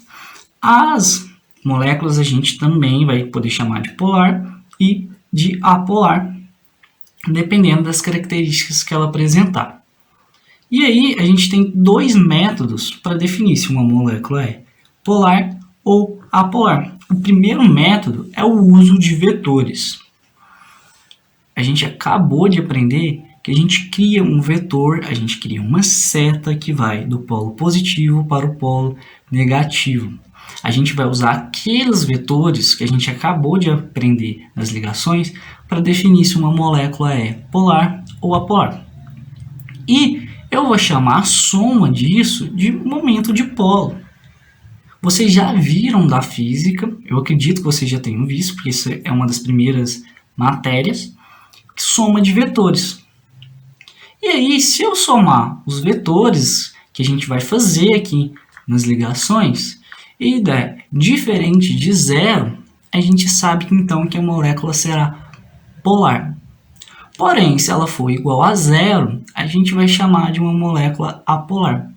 [SPEAKER 1] As moléculas a gente também vai poder chamar de polar e de apolar, dependendo das características que ela apresentar. E aí a gente tem dois métodos para definir se uma molécula é polar ou apolar. O primeiro método é o uso de vetores. A gente acabou de aprender que a gente cria um vetor, a gente cria uma seta que vai do polo positivo para o polo negativo. A gente vai usar aqueles vetores que a gente acabou de aprender nas ligações para definir se uma molécula é polar ou apolar. E eu vou chamar a soma disso de momento de polo. Vocês já viram da física, eu acredito que vocês já tenham visto, porque isso é uma das primeiras matérias, soma de vetores. E aí, se eu somar os vetores que a gente vai fazer aqui nas ligações e der diferente de zero, a gente sabe que então que a molécula será polar. Porém, se ela for igual a zero, a gente vai chamar de uma molécula apolar.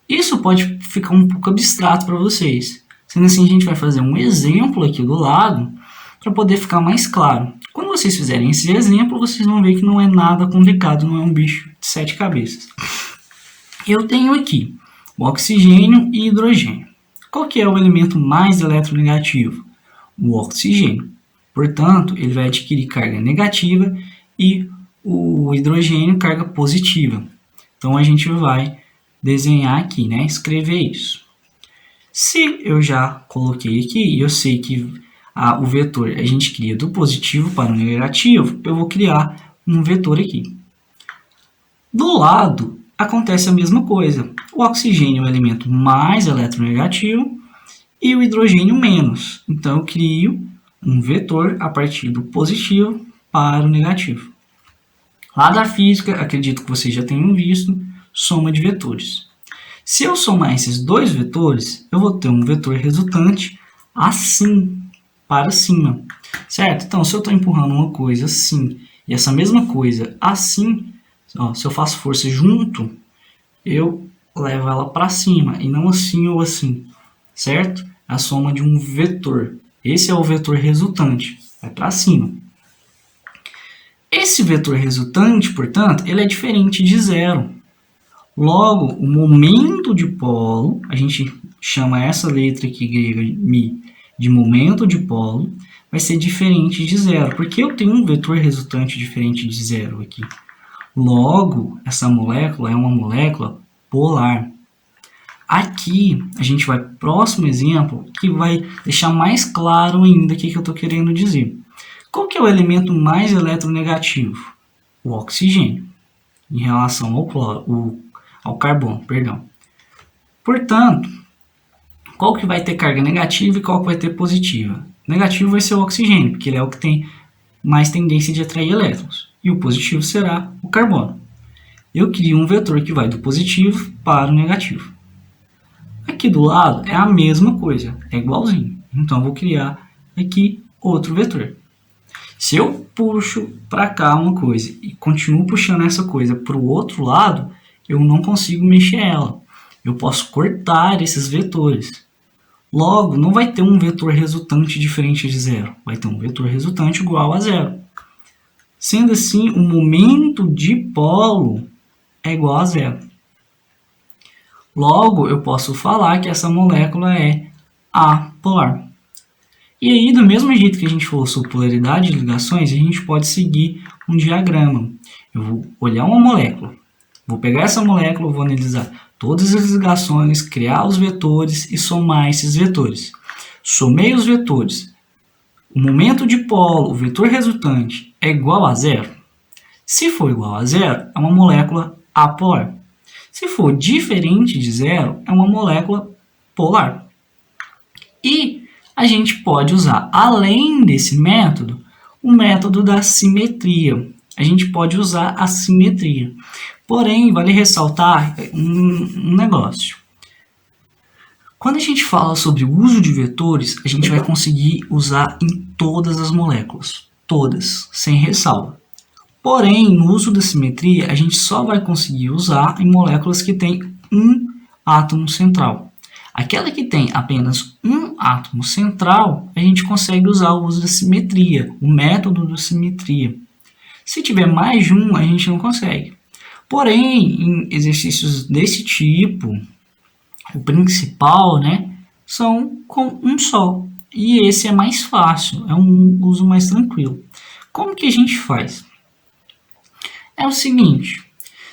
[SPEAKER 1] Isso pode ficar um pouco abstrato para vocês. Sendo assim, a gente vai fazer um exemplo aqui do lado para poder ficar mais claro. Quando vocês fizerem esse exemplo, vocês vão ver que não é nada complicado, não é um bicho de 7 cabeças. Eu tenho aqui o oxigênio e hidrogênio. Qual que é o elemento mais eletronegativo? O oxigênio. Portanto, ele vai adquirir carga negativa e o hidrogênio carga positiva. Então, a gente vai desenhar aqui, escrever isso. Se eu já coloquei aqui e eu sei que o vetor a gente cria do positivo para o negativo, eu vou criar um vetor aqui. Do lado, acontece a mesma coisa. O oxigênio é o elemento mais eletronegativo e o hidrogênio menos. Então, eu crio um vetor a partir do positivo para o negativo. Lá da física, acredito que vocês já tenham visto, soma de vetores. Se eu somar esses dois vetores, eu vou ter um vetor resultante assim, para cima, certo? Então, se eu estou empurrando uma coisa assim, e essa mesma coisa assim, se eu faço força junto, eu levo ela para cima, e não assim ou assim, certo? A soma de um vetor. Esse é o vetor resultante, vai para cima. Esse vetor resultante, portanto, ele é diferente de zero. Logo, o momento de polo, a gente chama essa letra aqui grega mi de momento de polo, vai ser diferente de zero, porque eu tenho um vetor resultante diferente de zero aqui. Logo, essa molécula é uma molécula polar. Aqui, a gente vai para o próximo exemplo, que vai deixar mais claro ainda o que eu estou querendo dizer. Qual que é o elemento mais eletronegativo? O oxigênio, em relação ao carbono, perdão. Portanto, qual que vai ter carga negativa e qual que vai ter positiva? O negativo vai ser o oxigênio, porque ele é o que tem mais tendência de atrair elétrons. E o positivo será o carbono. Eu crio um vetor que vai do positivo para o negativo. Aqui do lado é a mesma coisa, é igualzinho. Então eu vou criar aqui outro vetor. Se eu puxo para cá uma coisa e continuo puxando essa coisa para o outro lado, eu não consigo mexer ela. Eu posso cortar esses vetores. Logo, não vai ter um vetor resultante diferente de zero. Vai ter um vetor resultante igual a zero. Sendo assim, o momento dipolo é igual a zero. Logo, eu posso falar que essa molécula é apolar. E aí, do mesmo jeito que a gente falou sobre polaridade de ligações, a gente pode seguir um diagrama. Eu vou olhar uma molécula, vou pegar essa molécula, vou analisar todas as ligações, criar os vetores e somar esses vetores. Somei os vetores. O momento dipolo, o vetor resultante, é igual a zero? Se for igual a zero, é uma molécula apolar. Se for diferente de zero, é uma molécula polar. E a gente pode usar, além desse método, o método da simetria. A gente pode usar a simetria. Porém, vale ressaltar um negócio. Quando a gente fala sobre o uso de vetores, a gente vai conseguir usar em todas as moléculas. Todas, sem ressalva. Porém, no uso da simetria, a gente só vai conseguir usar em moléculas que têm um átomo central. Aquela que tem apenas um átomo central, a gente consegue usar o uso da simetria, o método da simetria. Se tiver mais de um, a gente não consegue. Porém, em exercícios desse tipo, o principal, são com um só. E esse é mais fácil, é um uso mais tranquilo. Como que a gente faz? É o seguinte,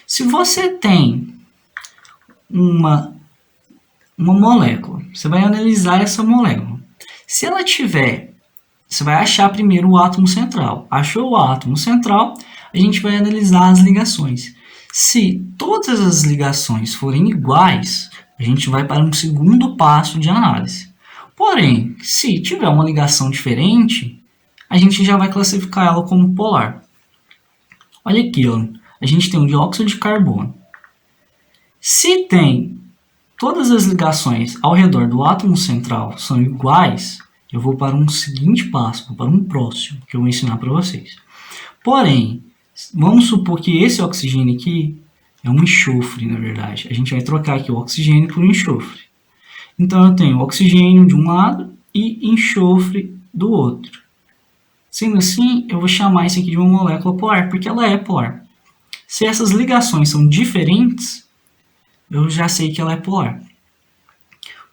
[SPEAKER 1] se você tem uma molécula, você vai analisar essa molécula. Se ela tiver, você vai achar primeiro o átomo central. Achou o átomo central, a gente vai analisar as ligações. Se todas as ligações forem iguais, a gente vai para um segundo passo de análise. Porém, se tiver uma ligação diferente, a gente já vai classificar ela como polar. Olha aqui, ó. A gente tem o dióxido de carbono. Se tem todas as ligações ao redor do átomo central são iguais, eu vou para um seguinte passo, vou para um próximo, que eu vou ensinar para vocês. Porém, vamos supor que esse oxigênio aqui é um enxofre, na verdade. A gente vai trocar aqui o oxigênio por enxofre. Então, eu tenho oxigênio de um lado e enxofre do outro. Sendo assim, eu vou chamar isso aqui de uma molécula polar, porque ela é polar. Se essas ligações são diferentes, eu já sei que ela é polar.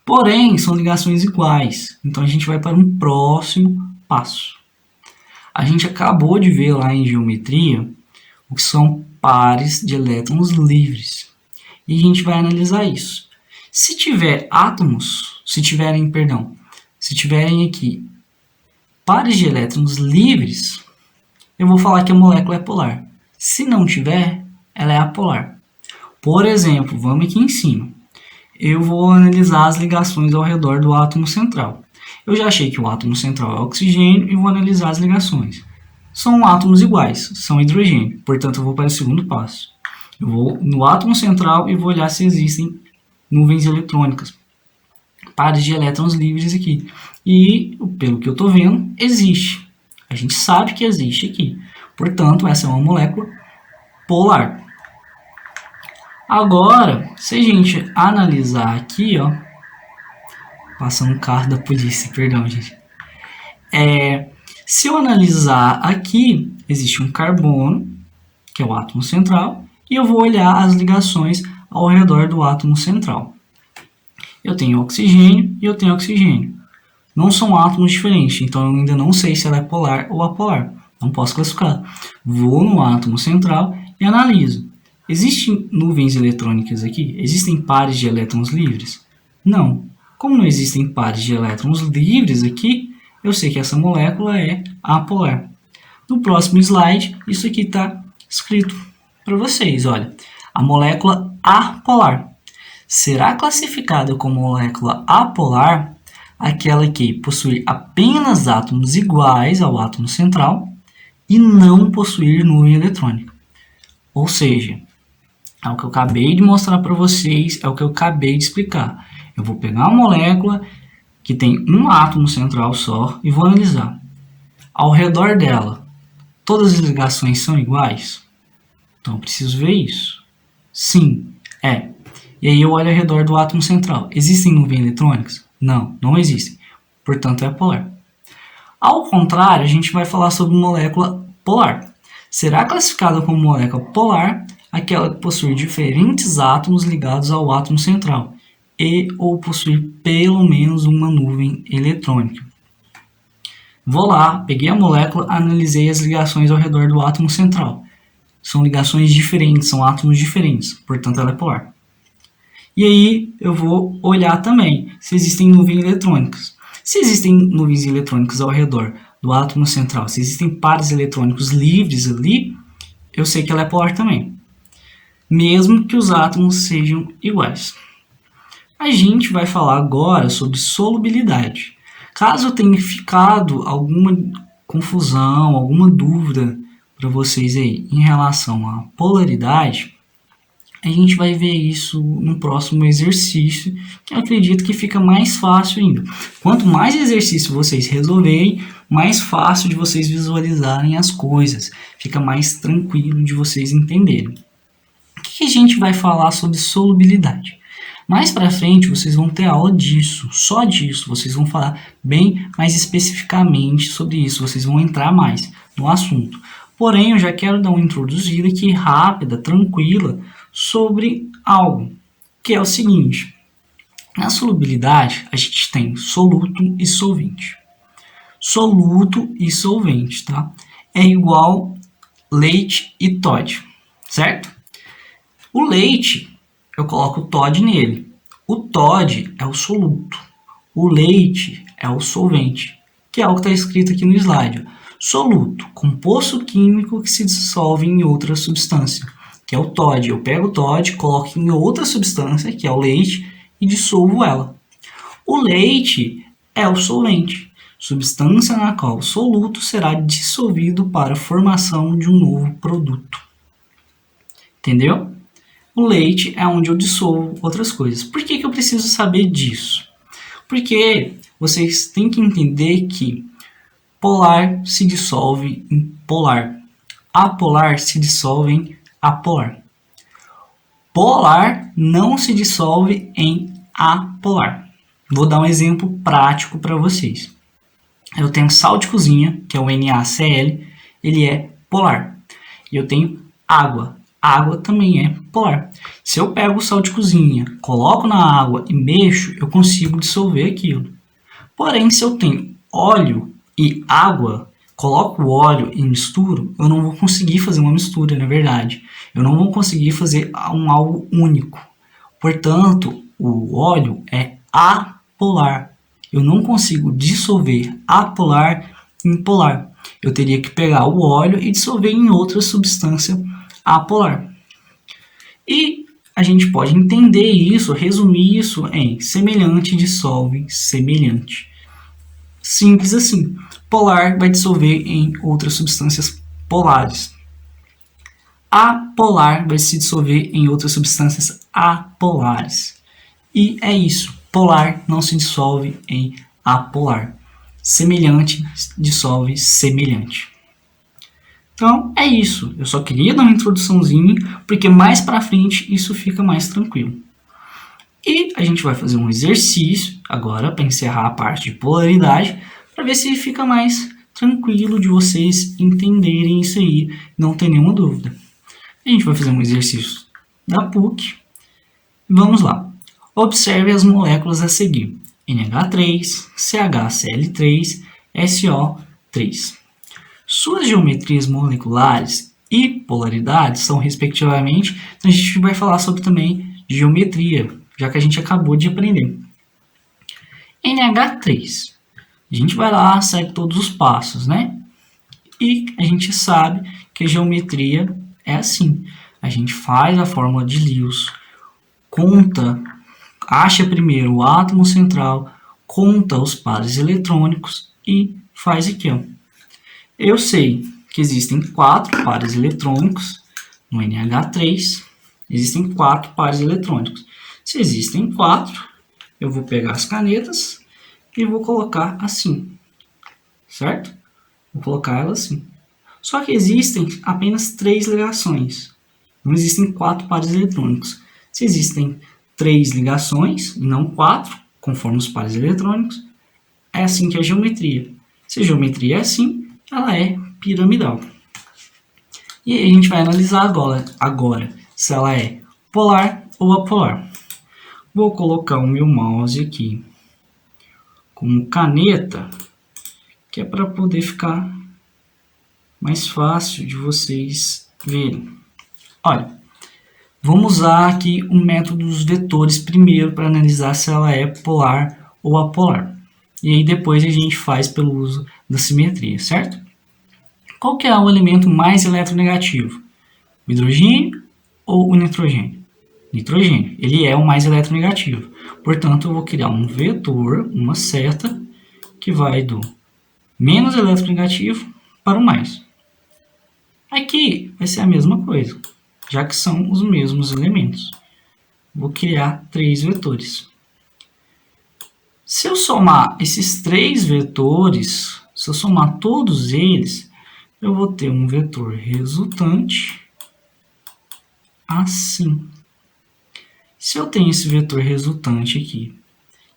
[SPEAKER 1] Porém, são ligações iguais. Então, a gente vai para um próximo passo. A gente acabou de ver lá em geometria o que são pares de elétrons livres. E a gente vai analisar isso. Se tiver átomos, se tiverem aqui pares de elétrons livres, eu vou falar que a molécula é polar. Se não tiver, ela é apolar. Por exemplo, vamos aqui em cima. Eu vou analisar as ligações ao redor do átomo central. Eu já achei que o átomo central é oxigênio e vou analisar as ligações. São átomos iguais, são hidrogênio. Portanto, eu vou para o segundo passo. Eu vou no átomo central e vou olhar se existem nuvens eletrônicas, pares de elétrons livres aqui. E, pelo que eu estou vendo, existe. A gente sabe que existe aqui. Portanto, essa é uma molécula polar. Agora, se a gente analisar aqui, ó, passando um carro da polícia, perdão, gente. Se eu analisar aqui, existe um carbono, que é o átomo central, e eu vou olhar as ligações ao redor do átomo central. Eu tenho oxigênio e eu tenho oxigênio. não são átomos diferentes, então eu ainda não sei se ela é polar ou apolar. Não posso classificar. Vou no átomo central e analiso. Existem nuvens eletrônicas aqui? Existem pares de elétrons livres? Não. Como não existem pares de elétrons livres aqui, eu sei que essa molécula é apolar. No próximo slide, isso aqui está escrito para vocês. Olha, a molécula apolar será classificada como molécula apolar aquela que possui apenas átomos iguais ao átomo central e não possuir nuvem eletrônica. Ou seja, é o que eu acabei de mostrar para vocês, é o que eu acabei de explicar. Eu vou pegar uma molécula que tem um átomo central só e vou analisar. Ao redor dela, todas as ligações são iguais? Então, eu preciso ver isso. Sim, é. E aí eu olho ao redor do átomo central. Existem nuvens eletrônicas? Não, não existem. Portanto, é polar. Ao contrário, a gente vai falar sobre molécula polar. Será classificada como molécula polar aquela que possui diferentes átomos ligados ao átomo central e ou possuir pelo menos uma nuvem eletrônica. Vou lá, peguei a molécula, analisei as ligações ao redor do átomo central. São ligações diferentes, são átomos diferentes, portanto ela é polar. E aí eu vou olhar também se existem nuvens eletrônicas. Se existem nuvens eletrônicas ao redor do átomo central, se existem pares eletrônicos livres ali, eu sei que ela é polar também, mesmo que os átomos sejam iguais. A gente vai falar agora sobre solubilidade. Caso tenha ficado alguma confusão, alguma dúvida para vocês aí em relação à polaridade, a gente vai ver isso no próximo exercício, que eu acredito que fica mais fácil ainda. Quanto mais exercício vocês resolverem, mais fácil de vocês visualizarem as coisas, fica mais tranquilo de vocês entenderem. O que a gente vai falar sobre solubilidade? Mais para frente vocês vão ter aula disso, só disso, vocês vão falar bem mais especificamente sobre isso, vocês vão entrar mais no assunto. Porém, eu já quero dar uma introduzida aqui rápida, tranquila, sobre algo, que é o seguinte. Na solubilidade, a gente tem soluto e solvente. Soluto e solvente, tá? É igual leite e Toddy, certo? O leite, eu coloco o Toddy nele. O Toddy é o soluto. O leite é o solvente, que é o que está escrito aqui no slide. Soluto, composto químico que se dissolve em outra substância, que é o Toddy. Eu pego o Toddy, coloco em outra substância, que é o leite, e dissolvo ela. O leite é o solvente, substância na qual o soluto será dissolvido para a formação de um novo produto. Entendeu? O leite é onde eu dissolvo outras coisas. Por que eu preciso saber disso? Porque vocês têm que entender que polar se dissolve em polar. Apolar se dissolve em apolar. Polar não se dissolve em apolar. Vou dar um exemplo prático para vocês. Eu tenho sal de cozinha, que é o NaCl, ele é polar. E eu tenho água. Água também é polar. Se eu pego o sal de cozinha, coloco na água e mexo, eu consigo dissolver aquilo. Porém, se eu tenho óleo e água, coloco o óleo e misturo, eu não vou conseguir fazer uma mistura, na verdade. Eu não vou conseguir fazer algo único. Portanto, o óleo é apolar. Eu não consigo dissolver apolar em polar. Eu teria que pegar o óleo e dissolver em outra substância apolar. E a gente pode entender isso, resumir isso em semelhante dissolve semelhante. Simples assim. Polar vai dissolver em outras substâncias polares. Apolar vai se dissolver em outras substâncias apolares. E é isso. Polar não se dissolve em apolar. Semelhante dissolve semelhante. Então é isso. Eu só queria dar uma introduçãozinha, porque mais para frente isso fica mais tranquilo. E a gente vai fazer um exercício agora para encerrar a parte de polaridade, para ver se fica mais tranquilo de vocês entenderem isso aí, não ter nenhuma dúvida. A gente vai fazer um exercício da PUC. Vamos lá. Observe as moléculas a seguir. NH3, CHCl3, SO3. Suas geometrias moleculares e polaridades são respectivamente, então a gente vai falar sobre também geometria, já que a gente acabou de aprender. NH3, a gente vai lá, segue todos os passos, né? E a gente sabe que a geometria é assim. A gente faz a fórmula de Lewis, acha primeiro o átomo central, conta os pares eletrônicos e faz aqui, ó. Eu sei que existem 4 pares eletrônicos no NH3. Existem 4 pares eletrônicos. Se existem 4, eu vou pegar as canetas e vou colocar assim, certo? Vou colocar ela assim. Só que existem apenas 3 ligações. Não existem 4 pares eletrônicos. Se existem 3 ligações e não 4, conforme os pares eletrônicos, é assim que é a geometria. Se a geometria é assim, ela é piramidal. E aí a gente vai analisar agora se ela é polar ou apolar. Vou colocar o meu mouse aqui como caneta, que é para poder ficar mais fácil de vocês verem. Olha, vamos usar aqui o método dos vetores primeiro para analisar se ela é polar ou apolar. E aí depois a gente faz pelo uso da simetria, certo? Qual que é o elemento mais eletronegativo? O hidrogênio ou o nitrogênio? Nitrogênio. Ele é o mais eletronegativo. Portanto, eu vou criar um vetor, uma seta, que vai do menos eletronegativo para o mais. Aqui vai ser a mesma coisa, já que são os mesmos elementos. Vou criar 3 vetores. Se eu somar esses 3 vetores, se eu somar todos eles, eu vou ter um vetor resultante assim. Se eu tenho esse vetor resultante aqui,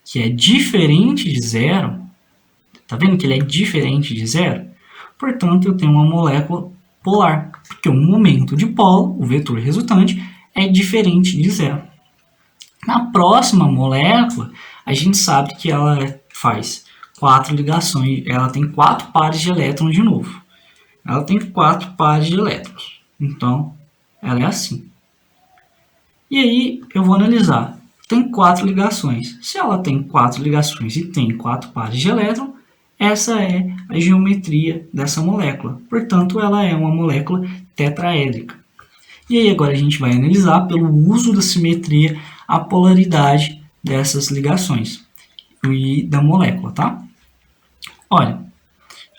[SPEAKER 1] que é diferente de zero, tá vendo que ele é diferente de zero? Portanto, eu tenho uma molécula polar, porque o momento de polo, o vetor resultante, é diferente de zero. Na próxima molécula, a gente sabe que ela faz 4 ligações, ela tem 4 pares de elétrons de novo. Ela tem 4 pares de elétrons, então ela é assim. E aí eu vou analisar, tem 4 ligações. Se ela tem 4 ligações e tem 4 pares de elétron, essa é a geometria dessa molécula. Portanto, ela é uma molécula tetraédrica. E aí agora a gente vai analisar, pelo uso da simetria, a polaridade dessas ligações e da molécula, tá? Olha,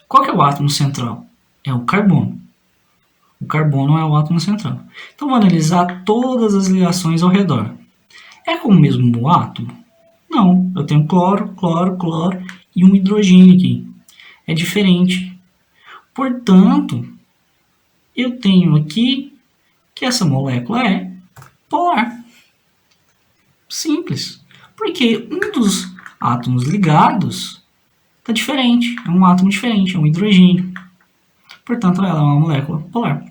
[SPEAKER 1] qual que é o átomo central? É o carbono. O carbono é o átomo central. Então, vou analisar todas as ligações ao redor. É com o mesmo átomo? Não, eu tenho cloro, cloro, cloro e um hidrogênio aqui. É diferente. Portanto, eu tenho aqui que essa molécula é polar. Simples. Porque um dos átomos ligados está diferente. É um átomo diferente, é um hidrogênio. Portanto, ela é uma molécula polar.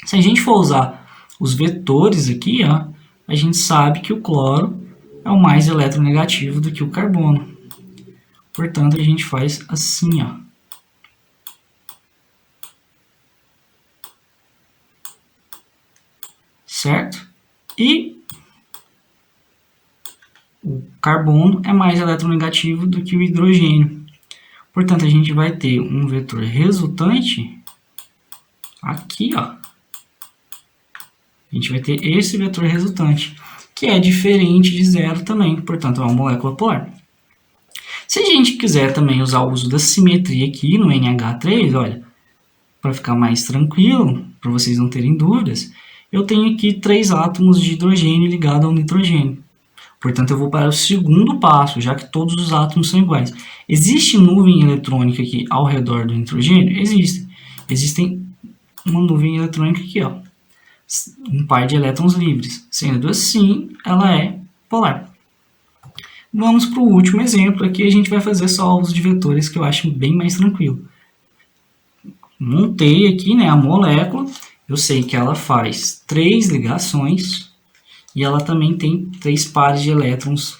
[SPEAKER 1] Se a gente for usar os vetores aqui, ó, a gente sabe que o cloro é o mais eletronegativo do que o carbono. Portanto, a gente faz assim, ó. Certo? E o carbono é mais eletronegativo do que o hidrogênio. Portanto, a gente vai ter um vetor resultante aqui, ó. A gente vai ter esse vetor resultante, que é diferente de zero também, portanto, é uma molécula polar. Se a gente quiser também usar o uso da simetria aqui no NH3, olha, para ficar mais tranquilo, para vocês não terem dúvidas, eu tenho aqui 3 átomos de hidrogênio ligados ao nitrogênio. Portanto, eu vou para o segundo passo, já que todos os átomos são iguais. Existe nuvem eletrônica aqui ao redor do nitrogênio? Existe. Existem uma nuvem eletrônica aqui, ó. Um par de elétrons livres. Sendo assim, ela é polar. Vamos para o último exemplo. Aqui a gente vai fazer só uso de vetores, que eu acho bem mais tranquilo. Montei aqui, né, a molécula. Eu sei que ela faz 3 ligações. E ela também tem 3 pares de elétrons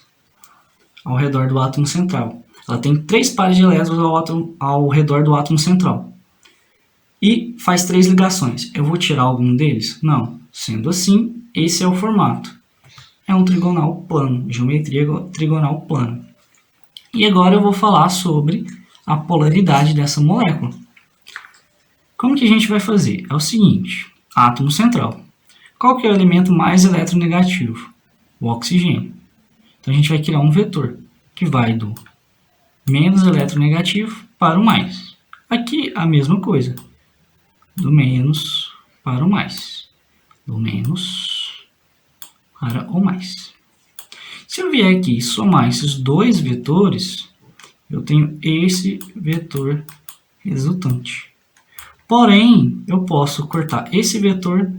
[SPEAKER 1] ao redor do átomo central. Ela tem 3 pares de elétrons ao redor do átomo central. E faz 3 ligações. Eu vou tirar algum deles? Não. Sendo assim, esse é o formato. É um trigonal plano, geometria trigonal plana. E agora eu vou falar sobre a polaridade dessa molécula. Como que a gente vai fazer? É o seguinte, átomo central. Qual que é o elemento mais eletronegativo? O oxigênio. Então a gente vai criar um vetor que vai do menos eletronegativo para o mais. Aqui a mesma coisa, do menos para o mais, do menos para o mais. Se eu vier aqui e somar esses dois vetores, eu tenho esse vetor resultante. Porém, eu posso cortar esse vetor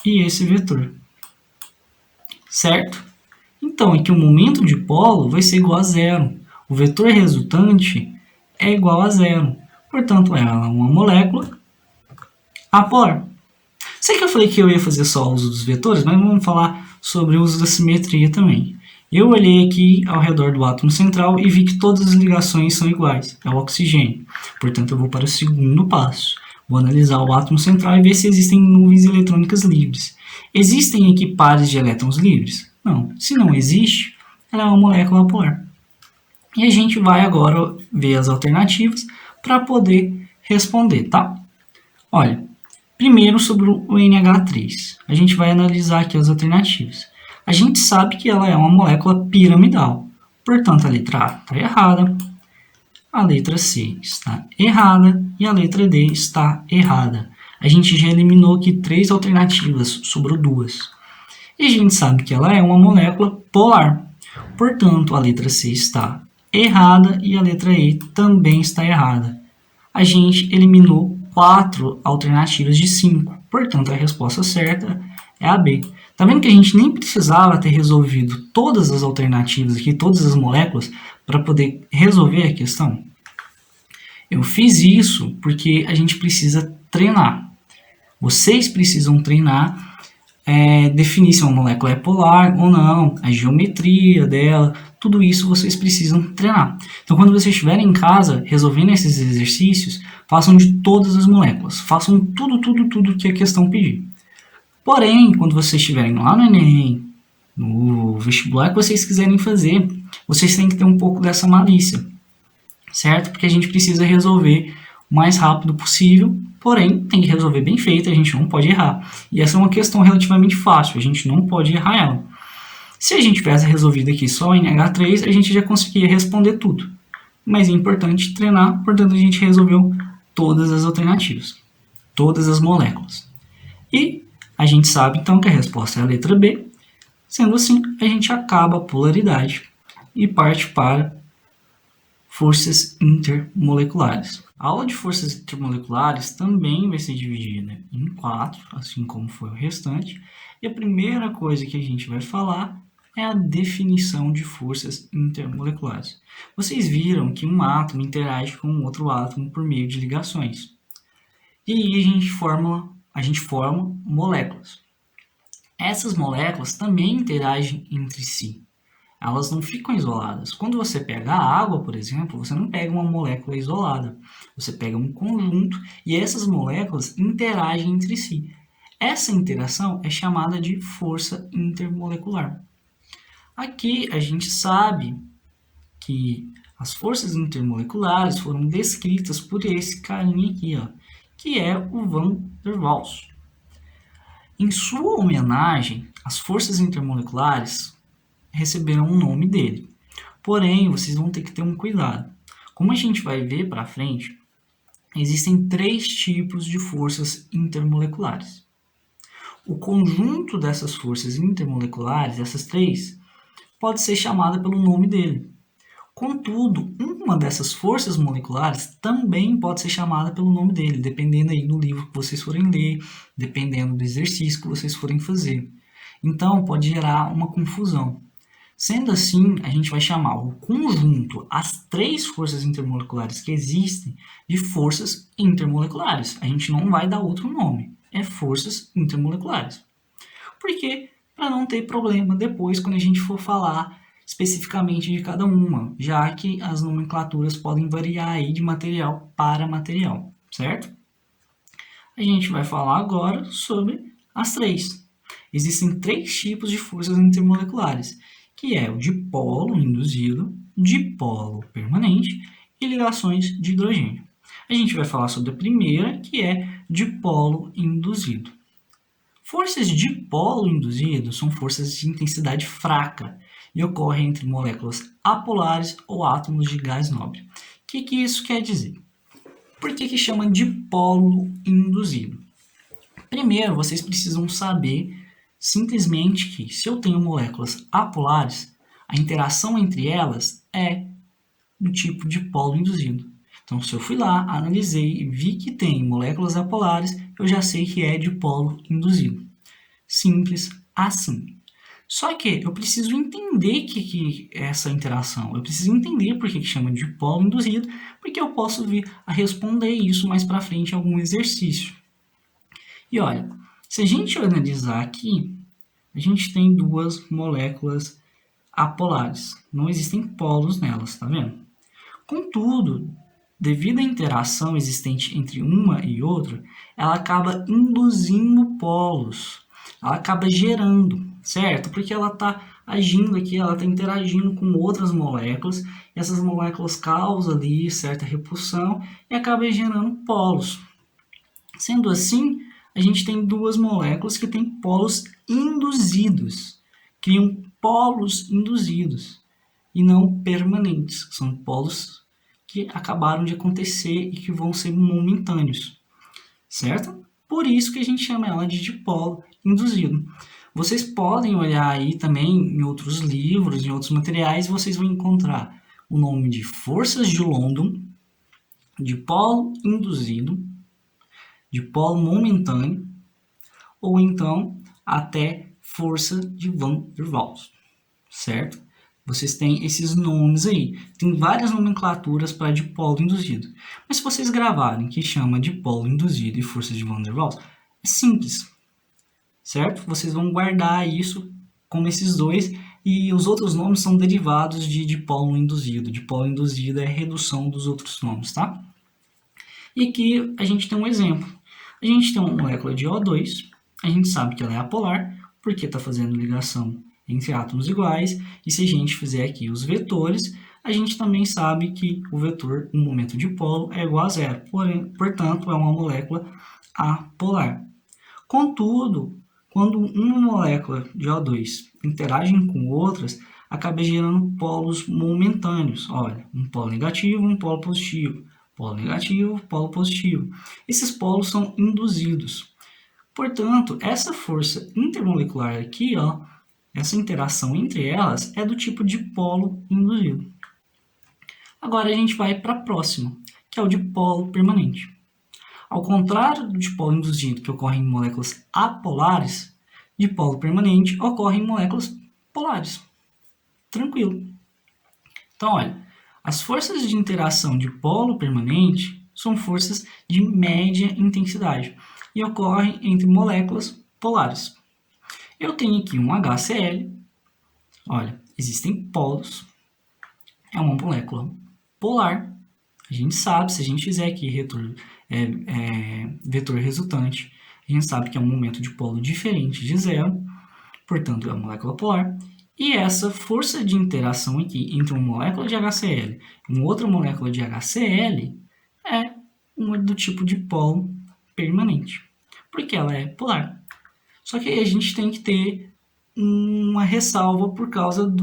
[SPEAKER 1] e esse vetor. Certo? Então, aqui o momento de polo vai ser igual a zero. O vetor resultante é igual a zero. Portanto, ela é uma molécula apolar. Sei que eu falei que eu ia fazer só o uso dos vetores, mas vamos falar sobre o uso da simetria também. Eu olhei aqui ao redor do átomo central e vi que todas as ligações são iguais. É o oxigênio. Portanto, eu vou para o segundo passo. Vou analisar o átomo central e ver se existem nuvens eletrônicas livres. Existem aqui pares de elétrons livres? Não. Se não existe, ela é uma molécula apolar. E a gente vai agora ver as alternativas para poder responder, tá? Olha, primeiro sobre o NH3. A gente vai analisar aqui as alternativas. A gente sabe que ela é uma molécula piramidal. Portanto, a letra A está errada, a letra C está errada e a letra D está errada. A gente já eliminou aqui 3 alternativas, sobrou 2. E a gente sabe que ela é uma molécula polar. Portanto, a letra C está errada e a letra E também está errada. A gente eliminou 4 alternativas de 5. Portanto, a resposta certa é a B. Tá vendo que a gente nem precisava ter resolvido todas as alternativas aqui, todas as moléculas, para poder resolver a questão? Eu fiz isso porque a gente precisa treinar. Vocês precisam treinar, definir se uma molécula é polar ou não, a geometria dela, tudo isso vocês precisam treinar. Então, quando vocês estiverem em casa resolvendo esses exercícios, façam de todas as moléculas, façam tudo que a questão pedir. Porém, quando vocês estiverem lá no Enem, no vestibular que vocês quiserem fazer, vocês têm que ter um pouco dessa malícia, certo? Porque a gente precisa resolver o mais rápido possível, porém, tem que resolver bem feito, a gente não pode errar. E essa é uma questão relativamente fácil, a gente não pode errar ela. Se a gente tivesse resolvido aqui só o NH3, a gente já conseguiria responder tudo. Mas é importante treinar, portanto, a gente resolveu todas as alternativas, todas as moléculas. E a gente sabe, então, que a resposta é a letra B. Sendo assim, a gente acaba a polaridade e parte para forças intermoleculares. A aula de forças intermoleculares também vai ser dividida em 4, assim como foi o restante. E a primeira coisa que a gente vai falar é a definição de forças intermoleculares. Vocês viram que um átomo interage com outro átomo por meio de ligações. E aí a gente forma moléculas. Essas moléculas também interagem entre si. Elas não ficam isoladas. Quando você pega a água, por exemplo, você não pega uma molécula isolada. Você pega um conjunto e essas moléculas interagem entre si. Essa interação é chamada de força intermolecular. Aqui a gente sabe que as forças intermoleculares foram descritas por esse carinha aqui, ó, que é o Van der Waals. Em sua homenagem, as forças intermoleculares receberam o nome dele. Porém, vocês vão ter que ter um cuidado. Como a gente vai ver para frente, existem 3 tipos de forças intermoleculares. O conjunto dessas forças intermoleculares, essas 3, pode ser chamada pelo nome dele. Contudo, uma dessas forças moleculares também pode ser chamada pelo nome dele, dependendo aí do livro que vocês forem ler, dependendo do exercício que vocês forem fazer. Então, pode gerar uma confusão. Sendo assim, a gente vai chamar o conjunto, as 3 forças intermoleculares que existem, de forças intermoleculares. A gente não vai dar outro nome, é forças intermoleculares. Por quê? Para não ter problema depois quando a gente for falar especificamente de cada uma, já que as nomenclaturas podem variar aí de material para material, certo? A gente vai falar agora sobre as três. Existem três tipos de forças intermoleculares, que é o dipolo induzido, dipolo permanente e ligações de hidrogênio. A gente vai falar sobre a primeira, que é dipolo induzido. Forças de dipolo induzido são forças de intensidade fraca e ocorrem entre moléculas apolares ou átomos de gás nobre. O que isso quer dizer? Por que chama dipolo induzido? Primeiro, vocês precisam saber simplesmente que se eu tenho moléculas apolares, a interação entre elas é do tipo dipolo induzido. Então, se eu fui lá, analisei e vi que tem moléculas apolares, eu já sei que é dipolo induzido. Simples assim. Só que eu preciso entender que é essa interação. Eu preciso entender por que chama de dipolo induzido, porque eu posso vir a responder isso mais para frente em algum exercício. E olha, se a gente analisar aqui, a gente tem duas moléculas apolares. Não existem polos nelas, tá vendo? Contudo, devido à interação existente entre uma e outra, ela acaba induzindo polos. Ela acaba gerando, certo? Porque ela está agindo aqui, ela está interagindo com outras moléculas, e essas moléculas causam ali certa repulsão e acaba gerando polos. Sendo assim, a gente tem duas moléculas que têm polos induzidos, criam polos induzidos e não permanentes, são polos que acabaram de acontecer e que vão ser momentâneos, certo? Por isso que a gente chama ela de dipolo induzido. Vocês podem olhar aí também em outros livros, em outros materiais, vocês vão encontrar o nome de forças de London, dipolo induzido, dipolo momentâneo, ou então até força de Van der Waals, certo? Vocês têm esses nomes aí. Tem várias nomenclaturas para dipolo induzido. Mas se vocês gravarem que chama dipolo induzido e força de Van der Waals, é simples, certo? Vocês vão guardar isso como esses dois e os outros nomes são derivados de dipolo induzido. Dipolo induzido é a redução dos outros nomes, tá? E aqui a gente tem um exemplo. A gente tem uma molécula de O2, a gente sabe que ela é apolar, porque está fazendo ligação entre átomos iguais, e se a gente fizer aqui os vetores, a gente também sabe que o vetor, no momento de polo, é igual a zero, portanto, é uma molécula apolar. Contudo, quando uma molécula de O2 interage com outras, acaba gerando polos momentâneos. Olha, um polo negativo, um polo positivo. Polo negativo, polo positivo. Esses polos são induzidos. Portanto, essa força intermolecular aqui, ó, essa interação entre elas é do tipo dipolo induzido. Agora a gente vai para a próxima, que é o dipolo permanente. Ao contrário do dipolo induzido, que ocorre em moléculas apolares, dipolo permanente ocorre em moléculas polares. Tranquilo. Então, olha, as forças de interação de polo permanente são forças de média intensidade e ocorrem entre moléculas polares. Eu tenho aqui um HCl, olha, existem polos, é uma molécula polar. A gente sabe, se a gente fizer aqui vetor resultante, a gente sabe que é um momento de polo diferente de zero, portanto é uma molécula polar. E essa força de interação aqui entre uma molécula de HCl e uma outra molécula de HCl é uma do tipo de polo permanente, porque ela é polar. Só que aí a gente tem que ter uma ressalva por causa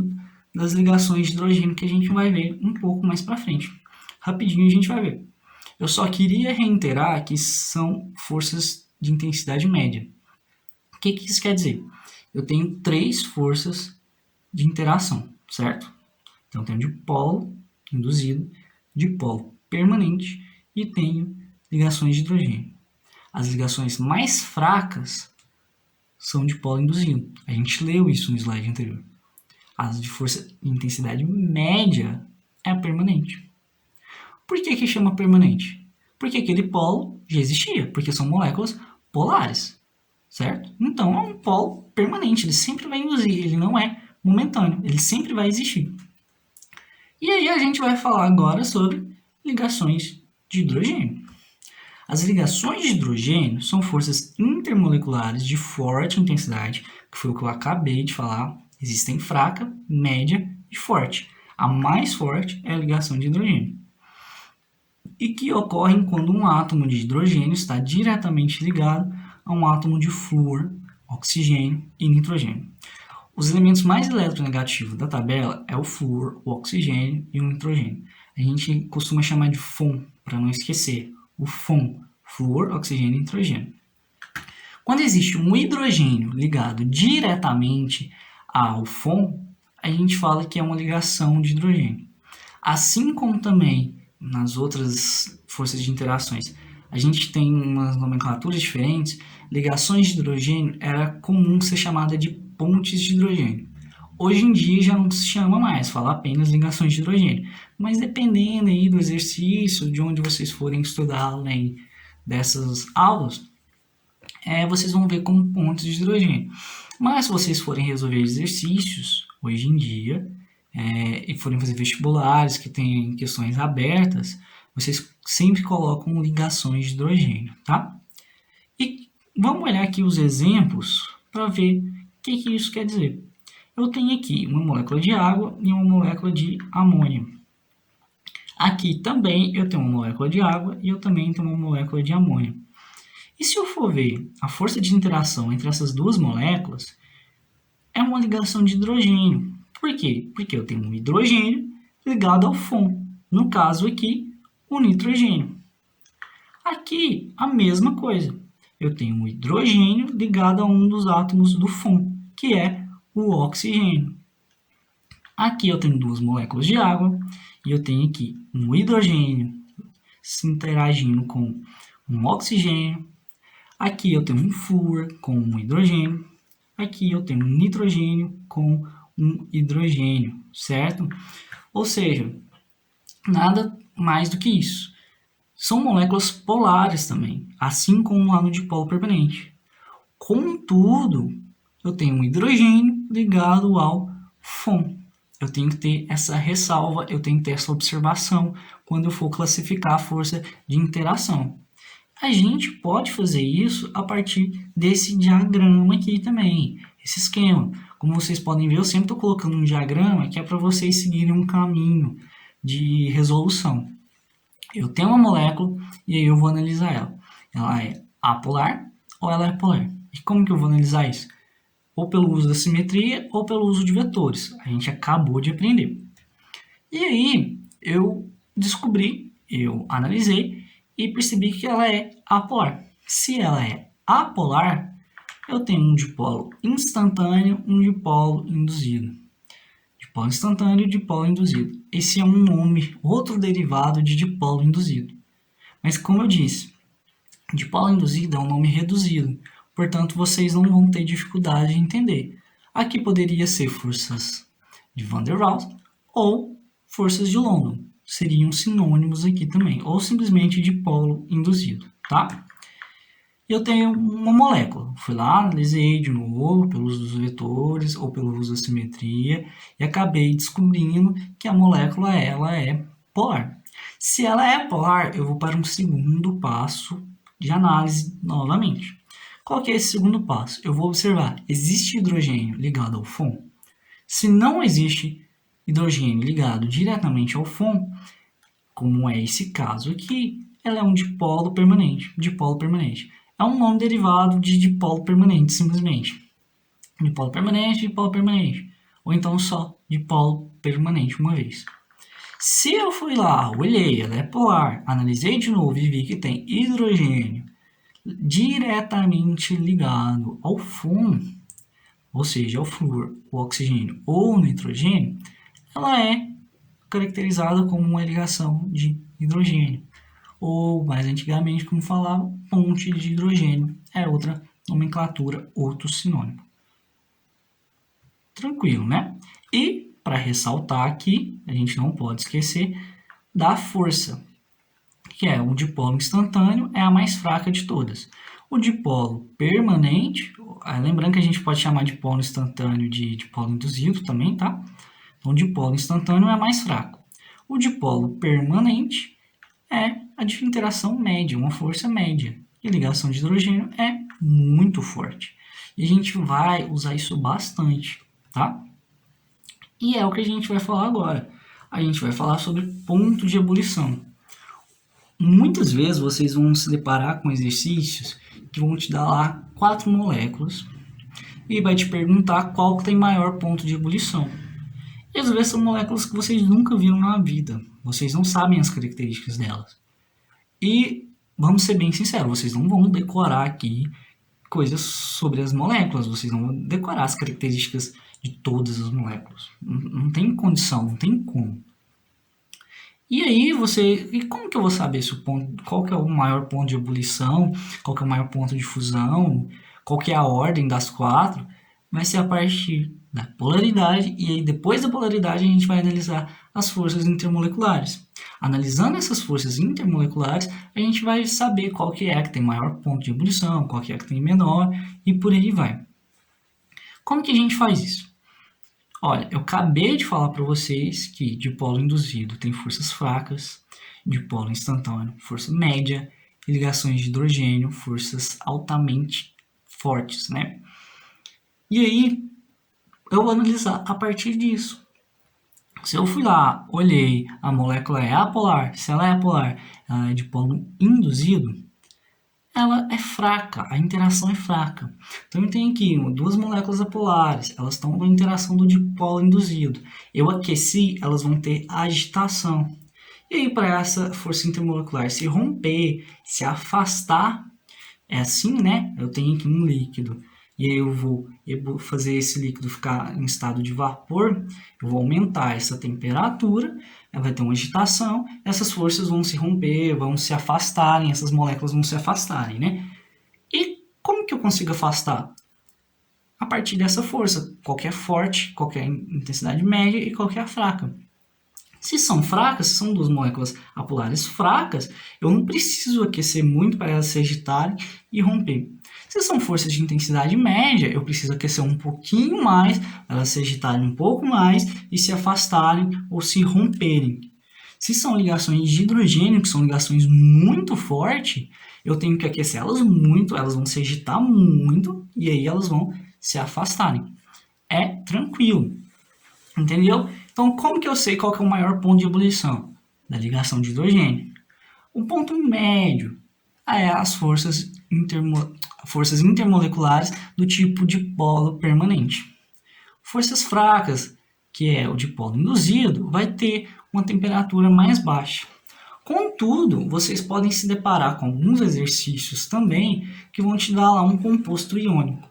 [SPEAKER 1] das ligações de hidrogênio que a gente vai ver um pouco mais para frente. Rapidinho a gente vai ver. Eu só queria reiterar que são forças de intensidade média. O que isso quer dizer? Eu tenho três forças de interação, certo? Então, eu tenho dipolo induzido, dipolo permanente e tenho ligações de hidrogênio. As ligações mais fracas são dipolo induzido. A gente leu isso no slide anterior. As de força de intensidade média é a permanente. Por que chama permanente? Porque aquele polo já existia, porque são moléculas polares, certo? Então, é um polo permanente, ele sempre vai induzir, ele não é momentâneo, ele sempre vai existir. E aí a gente vai falar agora sobre ligações de hidrogênio. As ligações de hidrogênio são forças intermoleculares de forte intensidade, que foi o que eu acabei de falar. Existem fraca, média e forte. A mais forte é a ligação de hidrogênio. E que ocorrem quando um átomo de hidrogênio está diretamente ligado a um átomo de flúor, oxigênio e nitrogênio. Os elementos mais eletronegativos da tabela é o flúor, o oxigênio e o nitrogênio. A gente costuma chamar de FON, para não esquecer. O FON, flúor, oxigênio e nitrogênio. Quando existe um hidrogênio ligado diretamente ao FON, a gente fala que é uma ligação de hidrogênio. Assim como também nas outras forças de interações, a gente tem umas nomenclaturas diferentes. Ligações de hidrogênio era comum ser chamada de pontes de hidrogênio. Hoje em dia já não se chama mais, fala apenas ligações de hidrogênio. Mas dependendo aí do exercício, de onde vocês forem estudar além dessas aulas, vocês vão ver como pontes de hidrogênio. Mas se vocês forem resolver exercícios, hoje em dia, e forem fazer vestibulares que tem questões abertas, vocês sempre colocam ligações de hidrogênio, tá? E vamos olhar aqui os exemplos para ver o que isso quer dizer. Eu tenho aqui uma molécula de água e uma molécula de amônio. Aqui também eu tenho uma molécula de água e eu também tenho uma molécula de amônio. E se eu for ver a força de interação entre essas duas moléculas, é uma ligação de hidrogênio. Por quê? Porque eu tenho um hidrogênio ligado ao FON. No caso aqui, o nitrogênio. Aqui, a mesma coisa. Eu tenho um hidrogênio ligado a um dos átomos do FON, que é o oxigênio. Aqui eu tenho duas moléculas de água e eu tenho aqui um hidrogênio se interagindo com um oxigênio. Aqui eu tenho um flúor com um hidrogênio. Aqui eu tenho um nitrogênio com um hidrogênio, certo? Ou seja, nada mais do que isso. São moléculas polares também, assim como lá no dipolo permanente. Contudo, eu tenho um hidrogênio ligado ao FON. Eu tenho que ter essa ressalva, eu tenho que ter essa observação quando eu for classificar a força de interação. A gente pode fazer isso a partir desse diagrama aqui também, esse esquema. Como vocês podem ver, eu sempre estou colocando um diagrama que é para vocês seguirem um caminho de resolução. Eu tenho uma molécula e aí eu vou analisar ela. Ela é apolar ou ela é polar? E como que eu vou analisar isso? Ou pelo uso da simetria ou pelo uso de vetores. A gente acabou de aprender. E aí eu descobri, eu analisei e percebi que ela é apolar. Se ela é apolar, eu tenho um dipolo instantâneo e um dipolo induzido. Dipolo instantâneo e dipolo induzido. Esse é um nome, outro derivado de dipolo induzido. Mas como eu disse, dipolo induzido é um nome reduzido, portanto vocês não vão ter dificuldade de entender. Aqui poderia ser forças de Van der Waals ou forças de London. Seriam sinônimos aqui também, ou simplesmente dipolo induzido, tá? Eu tenho uma molécula, fui lá, analisei de novo pelo uso dos vetores ou pelo uso da simetria e acabei descobrindo que a molécula ela é polar. Se ela é polar, eu vou para um segundo passo de análise novamente. Qual que é esse segundo passo? Eu vou observar, existe hidrogênio ligado ao FON? Se não existe hidrogênio ligado diretamente ao FON, como é esse caso aqui, ela é um dipolo permanente. Dipolo permanente. É um nome derivado de dipolo permanente, simplesmente. Dipolo permanente, dipolo permanente. Ou então só dipolo permanente uma vez. Se eu fui lá, olhei, ela é polar, analisei de novo e vi que tem hidrogênio diretamente ligado ao FON, ou seja, ao flúor, o oxigênio ou o nitrogênio, ela é caracterizada como uma ligação de hidrogênio. Ou, mais antigamente, como falava, ponte de hidrogênio. É outra nomenclatura, outro sinônimo. Tranquilo, né? E, para ressaltar aqui, a gente não pode esquecer da força, que é o dipolo instantâneo, é a mais fraca de todas. O dipolo permanente, lembrando que a gente pode chamar dipolo instantâneo de dipolo induzido também, tá? Então, o dipolo instantâneo é mais fraco. O dipolo permanente é a de interação média, uma força média. E a ligação de hidrogênio é muito forte. E a gente vai usar isso bastante, tá? E é o que a gente vai falar agora. A gente vai falar sobre ponto de ebulição. Muitas vezes vocês vão se deparar com exercícios que vão te dar lá 4 moléculas e vai te perguntar qual que tem maior ponto de ebulição. E às vezes são moléculas que vocês nunca viram na vida. Vocês não sabem as características delas. E vamos ser bem sinceros, vocês não vão decorar aqui coisas sobre as moléculas, vocês não vão decorar as características de todas as moléculas. Não tem condição, não tem como. E aí e como que eu vou saber se qual que é o maior ponto de ebulição, qual que é o maior ponto de fusão, qual que é a ordem das 4? Vai ser a partir da polaridade, e aí depois da polaridade a gente vai analisar as forças intermoleculares. Analisando essas forças intermoleculares, a gente vai saber qual que é que tem maior ponto de ebulição, qual que é que tem menor, e por aí vai. Como que a gente faz isso? Olha, eu acabei de falar para vocês que dipolo induzido tem forças fracas, dipolo instantâneo, força média, e ligações de hidrogênio, forças altamente fortes, né? E aí, eu vou analisar a partir disso. Se eu fui lá, olhei, a molécula é apolar, se ela é apolar, ela é dipolo induzido, ela é fraca, a interação é fraca. Então eu tenho aqui 2 moléculas apolares, elas estão na interação do dipolo induzido. Eu aqueci, elas vão ter agitação. E aí, para essa força intermolecular se romper, se afastar, é assim, né? Eu tenho aqui um líquido. E aí eu vou fazer esse líquido ficar em estado de vapor, eu vou aumentar essa temperatura, vai ter uma agitação, essas forças vão se romper, vão se afastarem, essas moléculas vão se afastarem, né? E como que eu consigo afastar? A partir dessa força, qual que é forte, qual que é a intensidade média e qual que é a fraca. Se são fracas, se são 2 moléculas apolares fracas, eu não preciso aquecer muito para elas se agitarem e romper. Se são forças de intensidade média, eu preciso aquecer um pouquinho mais, para elas se agitarem um pouco mais e se afastarem ou se romperem. Se são ligações de hidrogênio, que são ligações muito fortes, eu tenho que aquecer elas muito, elas vão se agitar muito e aí elas vão se afastarem. É tranquilo, entendeu? Então, como que eu sei qual que é o maior ponto de ebulição? Da ligação de hidrogênio. O ponto médio é as forças intermoleculares do tipo dipolo permanente. Forças fracas, que é o dipolo induzido, vai ter uma temperatura mais baixa. Contudo, vocês podem se deparar com alguns exercícios também que vão te dar lá um composto iônico.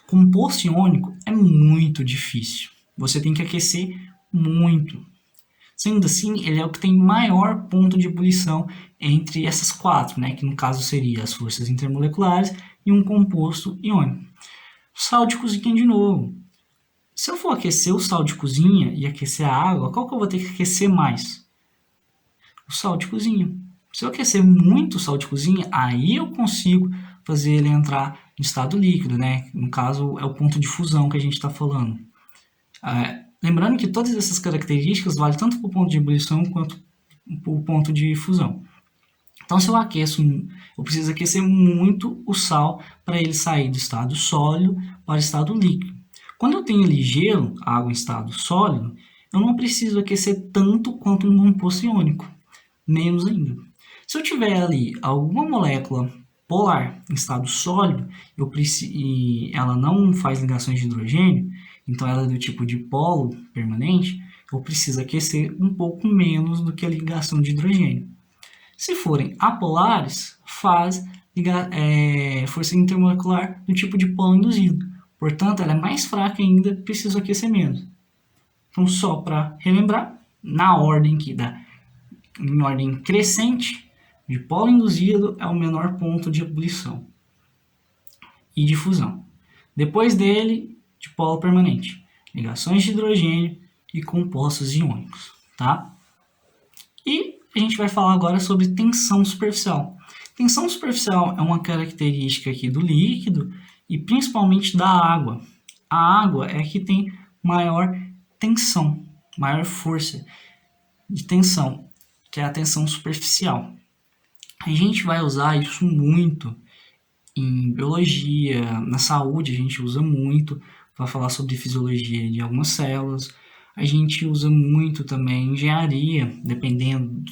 [SPEAKER 1] Composto iônico é muito difícil. Você tem que aquecer muito. Sendo assim, ele é o que tem maior ponto de ebulição entre essas 4, né? Que no caso seria as forças intermoleculares e um composto iônico. Sal de cozinha de novo. Se eu for aquecer o sal de cozinha e aquecer a água, qual que eu vou ter que aquecer mais? O sal de cozinha. Se eu aquecer muito o sal de cozinha, aí eu consigo fazer ele entrar em estado líquido, né? No caso, é o ponto de fusão que a gente está falando. Lembrando que todas essas características valem tanto para o ponto de ebulição quanto para o ponto de fusão. Então, se eu aqueço, eu preciso aquecer muito o sal para ele sair do estado sólido para o estado líquido. Quando eu tenho ali gelo, água em estado sólido, eu não preciso aquecer tanto quanto um composto iônico, menos ainda. Se eu tiver ali alguma molécula polar em estado sólido e ela não faz ligações de hidrogênio, então ela é do tipo dipolo permanente, eu preciso aquecer um pouco menos do que a ligação de hidrogênio. Se forem apolares, faz força intermolecular do tipo dipolo induzido. Portanto, ela é mais fraca ainda, preciso aquecer menos. Então, só para relembrar, na ordem que dá, em ordem crescente, dipolo induzido é o menor ponto de ebulição e de fusão. Depois dele, dipolo permanente, ligações de hidrogênio e compostos iônicos, tá? E a gente vai falar agora sobre tensão superficial. Tensão superficial é uma característica aqui do líquido e principalmente da água. A água é a que tem maior tensão, maior força de tensão, que é a tensão superficial. A gente vai usar isso muito em biologia, na saúde a gente usa muito para falar sobre fisiologia de algumas células. A gente usa muito também em engenharia, dependendo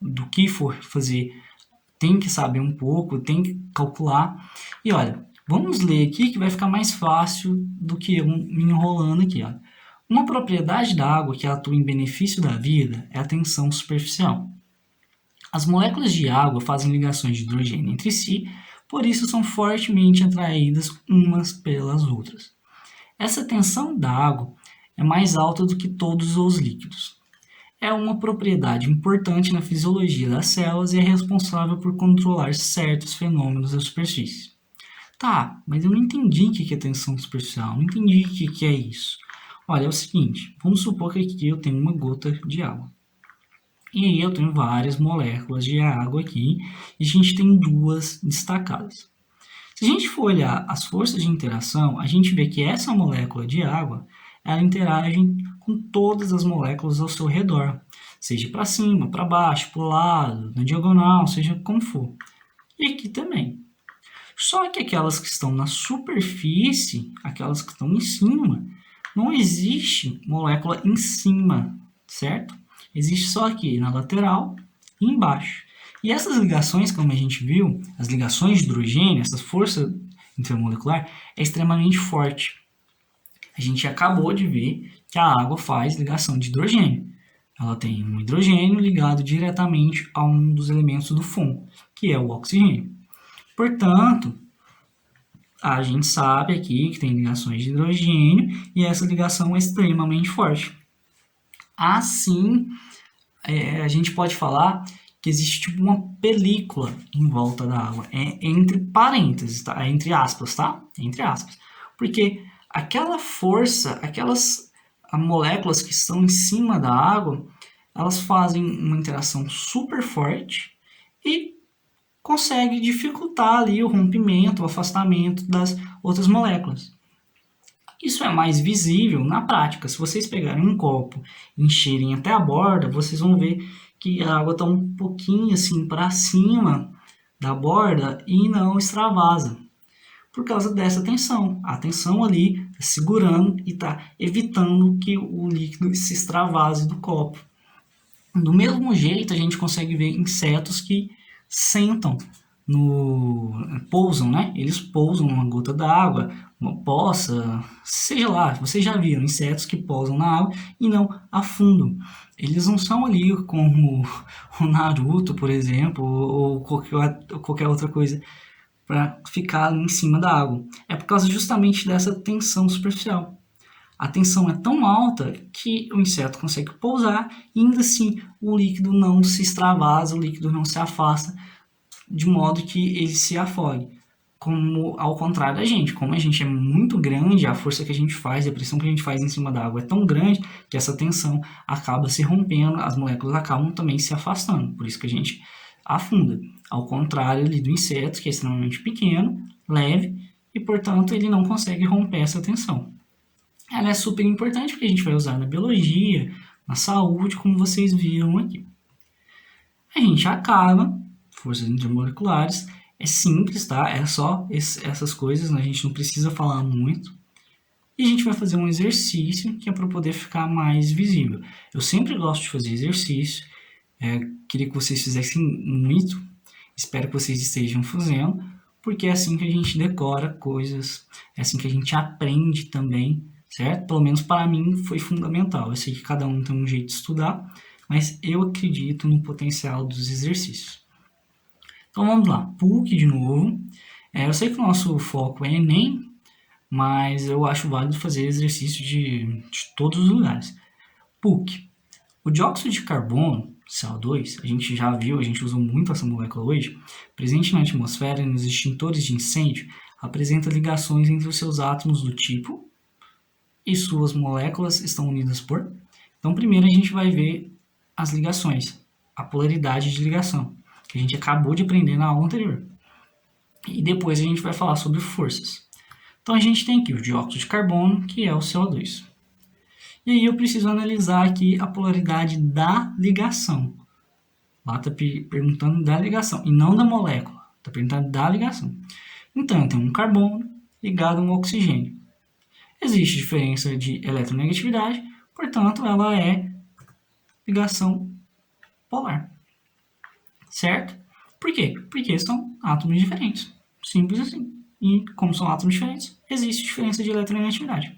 [SPEAKER 1] do que for fazer, tem que saber um pouco, tem que calcular. E olha, vamos ler aqui que vai ficar mais fácil do que eu me enrolando aqui. Ó. Uma propriedade da água que atua em benefício da vida é a tensão superficial. As moléculas de água fazem ligações de hidrogênio entre si, por isso são fortemente atraídas umas pelas outras. Essa tensão da água é mais alta do que todos os líquidos. É uma propriedade importante na fisiologia das células e é responsável por controlar certos fenômenos da superfície. Tá, mas eu não entendi o que é tensão superficial, não entendi o que é isso. Olha, é o seguinte, vamos supor que aqui eu tenho uma gota de água. E aí eu tenho várias moléculas de água aqui e a gente tem duas destacadas. Se a gente for olhar as forças de interação, a gente vê que essa molécula de água ela interage com todas as moléculas ao seu redor, seja para cima, para baixo, para o lado, na diagonal, seja como for. E aqui também. Só que aquelas que estão na superfície, aquelas que estão em cima, não existe molécula em cima, certo? Existe só aqui na lateral e embaixo. E essas ligações, como a gente viu, as ligações de hidrogênio, essa força intermolecular, é extremamente forte. A gente acabou de ver que a água faz ligação de hidrogênio. Ela tem um hidrogênio ligado diretamente a um dos elementos do FON, que é o oxigênio. Portanto, a gente sabe aqui que tem ligações de hidrogênio e essa ligação é extremamente forte. Assim, a gente pode falar que existe tipo uma película em volta da água, entre parênteses, tá? Entre aspas, tá? Entre aspas. Porque aquela força, aquelas moléculas que estão em cima da água, elas fazem uma interação super forte e consegue dificultar ali o rompimento, o afastamento das outras moléculas. Isso é mais visível na prática. Se vocês pegarem um copo e encherem até a borda, vocês vão ver que a água está um pouquinho assim para cima da borda e não extravasa. Por causa dessa tensão. A tensão ali está segurando e está evitando que o líquido se extravase do copo. Do mesmo jeito, a gente consegue ver insetos que sentam pousam, né? Eles pousam numa gota d'água, uma poça, seja lá, vocês já viram insetos que pousam na água e não afundam. Eles não são ali como o Naruto, por exemplo, ou qualquer outra coisa para ficar ali em cima da água. É por causa justamente dessa tensão superficial. A tensão é tão alta que o inseto consegue pousar e ainda assim o líquido não se extravasa, o líquido não se afasta, de modo que ele se afogue. Como ao contrário da gente, como a gente é muito grande, a força que a gente faz, a pressão que a gente faz em cima da água é tão grande que essa tensão acaba se rompendo, as moléculas acabam também se afastando, por isso que a gente afunda. Ao contrário ali do inseto, que é extremamente pequeno, leve, e portanto ele não consegue romper essa tensão. Ela é super importante porque a gente vai usar na biologia, na saúde, como vocês viram aqui. A gente acaba, forças intermoleculares, é simples, tá? É só essas coisas, né? A gente não precisa falar muito. E a gente vai fazer um exercício que é para poder ficar mais visível. Eu sempre gosto de fazer exercício, queria que vocês fizessem muito, espero que vocês estejam fazendo, porque é assim que a gente decora coisas, é assim que a gente aprende também, certo? Pelo menos para mim foi fundamental. Eu sei que cada um tem um jeito de estudar, mas eu acredito no potencial dos exercícios. Então vamos lá, PUC de novo. Eu sei que o nosso foco é Enem, mas eu acho válido fazer exercício de todos os lugares. PUC. O dióxido de carbono, CO2, a gente já viu, a gente usou muito essa molécula hoje, presente na atmosfera e nos extintores de incêndio, apresenta ligações entre os seus átomos do tipo e suas moléculas estão unidas por. Então, primeiro a gente vai ver as ligações, a polaridade de ligação, que a gente acabou de aprender na aula anterior. E depois a gente vai falar sobre forças. Então a gente tem aqui o dióxido de carbono, que é o CO2. E aí eu preciso analisar aqui a polaridade da ligação. Lá está perguntando da ligação, e não da molécula. Está perguntando da ligação. Então, eu tenho um carbono ligado a um oxigênio. Existe diferença de eletronegatividade, portanto, ela é ligação polar. Certo? Por quê? Porque são átomos diferentes. Simples assim. E como são átomos diferentes, existe diferença de eletronegatividade.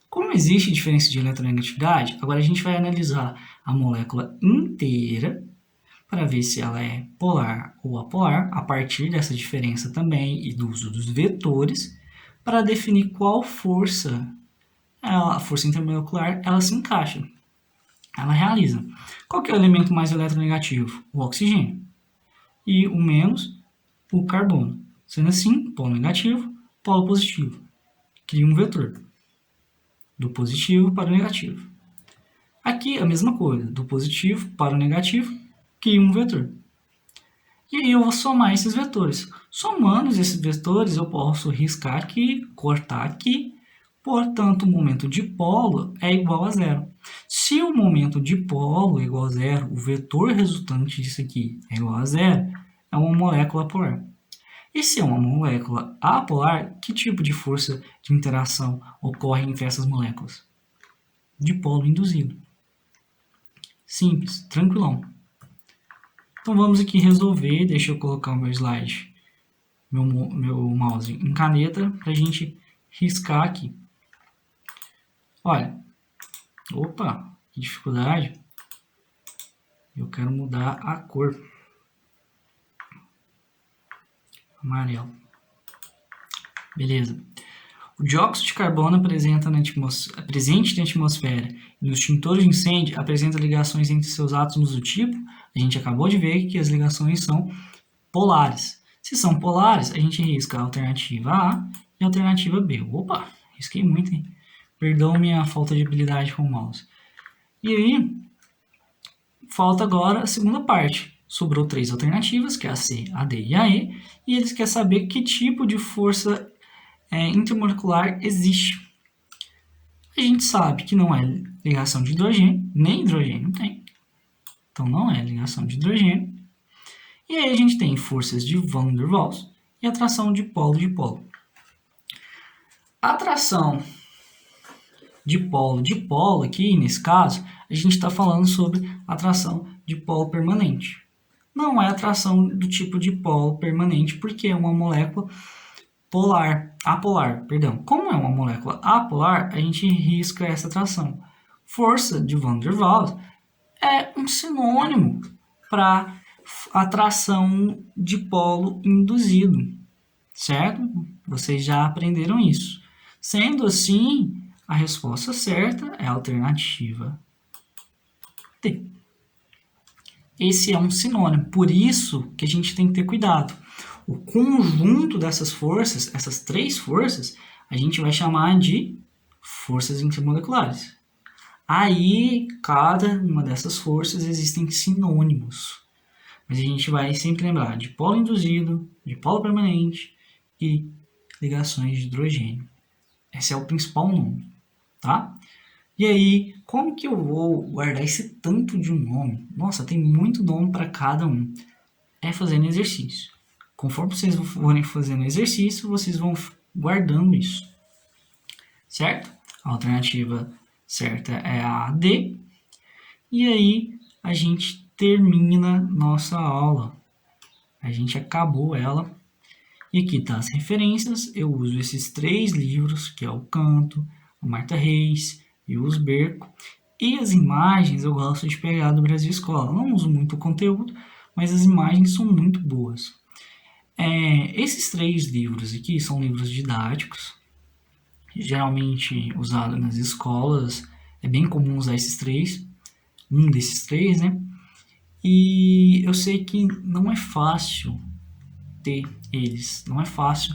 [SPEAKER 1] Como existe diferença de eletronegatividade, agora a gente vai analisar a molécula inteira para ver se ela é polar ou apolar, a partir dessa diferença também e do uso dos vetores, para definir qual força, a força intermolecular, ela se encaixa, ela realiza. Qual que é o elemento mais eletronegativo? O oxigênio. E o menos, o carbono. Sendo assim, polo negativo, polo positivo. Cria um vetor, do positivo para o negativo. Aqui a mesma coisa, do positivo para o negativo, cria um vetor. E aí eu vou somar esses vetores. Somando esses vetores, eu posso riscar aqui, cortar aqui. Portanto, o momento de polo é igual a zero. Se o momento de polo é igual a zero, o vetor resultante disso aqui é igual a zero, é uma molécula polar. E se é uma molécula apolar, que tipo de força de interação ocorre entre essas moléculas? De polo induzido. Simples, tranquilão. Então vamos aqui resolver, deixa eu colocar o meu slide, meu mouse em caneta, para a gente riscar aqui. Olha, opa, que dificuldade. Eu quero mudar a cor. Amarelo. Beleza. O dióxido de carbono presente na atmosfera e nos extintores de incêndio apresenta ligações entre seus átomos do tipo, a gente acabou de ver que as ligações são polares. Se são polares, a gente risca a alternativa A e a alternativa B. Opa, risquei muito, hein? Perdão minha falta de habilidade com o mouse. E aí, falta agora a segunda parte. Sobrou 3 alternativas, que é a C, a D e a E, e eles querem saber que tipo de força intermolecular existe. A gente sabe que não é ligação de hidrogênio, nem hidrogênio tem. Então não é ligação de hidrogênio. E aí a gente tem forças de Van der Waals e atração de polo. A atração de polo aqui, nesse caso, a gente está falando sobre atração de polo permanente. Não é atração do tipo de polo permanente, porque é uma molécula apolar. Como é uma molécula apolar, a gente risca essa atração. Força de Van der Waals é um sinônimo para atração de polo induzido, certo? Vocês já aprenderam isso. Sendo assim, a resposta certa é a alternativa D. Esse é um sinônimo, por isso que a gente tem que ter cuidado. O conjunto dessas forças, essas 3 forças, a gente vai chamar de forças intermoleculares. Aí, cada uma dessas forças existem sinônimos. Mas a gente vai sempre lembrar de polo induzido, de polo permanente e ligações de hidrogênio. Esse é o principal nome, tá? E aí, como que eu vou guardar esse tanto de um nome? Nossa, tem muito nome para cada um. É fazendo exercício. Conforme vocês forem fazendo exercício, vocês vão guardando isso. Certo? A alternativa certa é a D. E aí, a gente termina nossa aula. A gente acabou ela. E aqui tá as referências. Eu uso esses 3 livros, que é o Canto, a Marta Reis e o Usberco. E as imagens eu gosto de pegar do Brasil Escola. Não uso muito o conteúdo, mas as imagens são muito boas. Esses 3 livros aqui são livros didáticos, geralmente usados nas escolas. É bem comum usar esses 3, um desses 3, né? E eu sei que não é fácil ter eles, não é fácil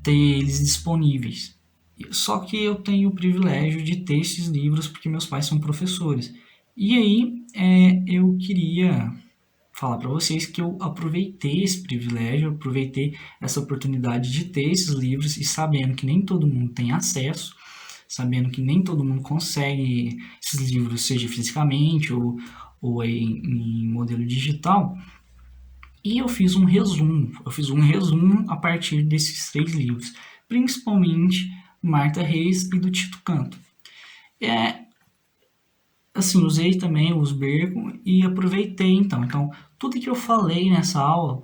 [SPEAKER 1] ter eles disponíveis. Só que eu tenho o privilégio de ter esses livros porque meus pais são professores. E aí eu queria falar para vocês que eu aproveitei esse privilégio, aproveitei essa oportunidade de ter esses livros e sabendo que nem todo mundo tem acesso, sabendo que nem todo mundo consegue esses livros, seja fisicamente ou em modelo digital. E eu fiz um resumo a partir desses 3 livros, principalmente Marta Reis e do Tito Canto. É, assim, usei também os Bergo e aproveitei então. Então, tudo que eu falei nessa aula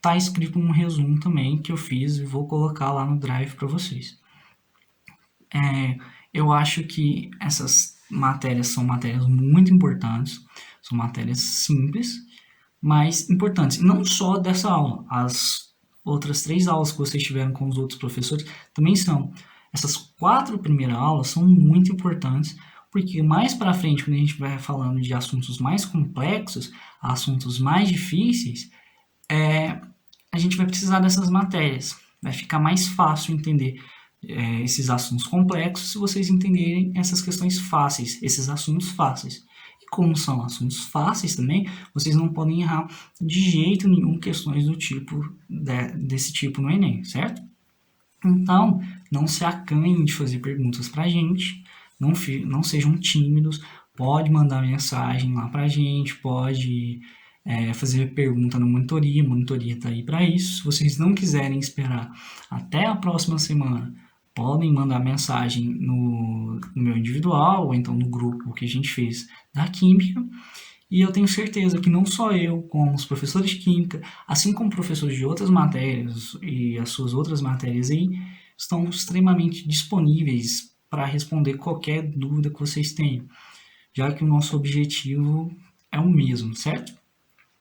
[SPEAKER 1] tá escrito um resumo também que eu fiz e vou colocar lá no Drive para vocês. Eu acho que essas matérias são matérias muito importantes, são matérias simples, mas importantes. Não só dessa aula, as outras 3 aulas que vocês tiveram com os outros professores também são. Essas 4 primeiras aulas são muito importantes, porque mais para frente, quando a gente vai falando de assuntos mais complexos, assuntos mais difíceis, a gente vai precisar dessas matérias. Vai ficar mais fácil entender esses assuntos complexos se vocês entenderem essas questões fáceis, esses assuntos fáceis. E como são assuntos fáceis também, vocês não podem errar de jeito nenhum questões do tipo desse tipo no Enem, certo? Então, não se acanhem de fazer perguntas para a gente, não sejam tímidos, pode mandar mensagem lá para a gente, pode fazer pergunta na monitoria, a monitoria está aí para isso. Se vocês não quiserem esperar até a próxima semana, podem mandar mensagem no meu individual ou então no grupo que a gente fez da Química. E eu tenho certeza que não só eu, como os professores de Química, assim como professores de outras matérias e as suas outras matérias aí, estão extremamente disponíveis para responder qualquer dúvida que vocês tenham, já que o nosso objetivo é o mesmo, certo?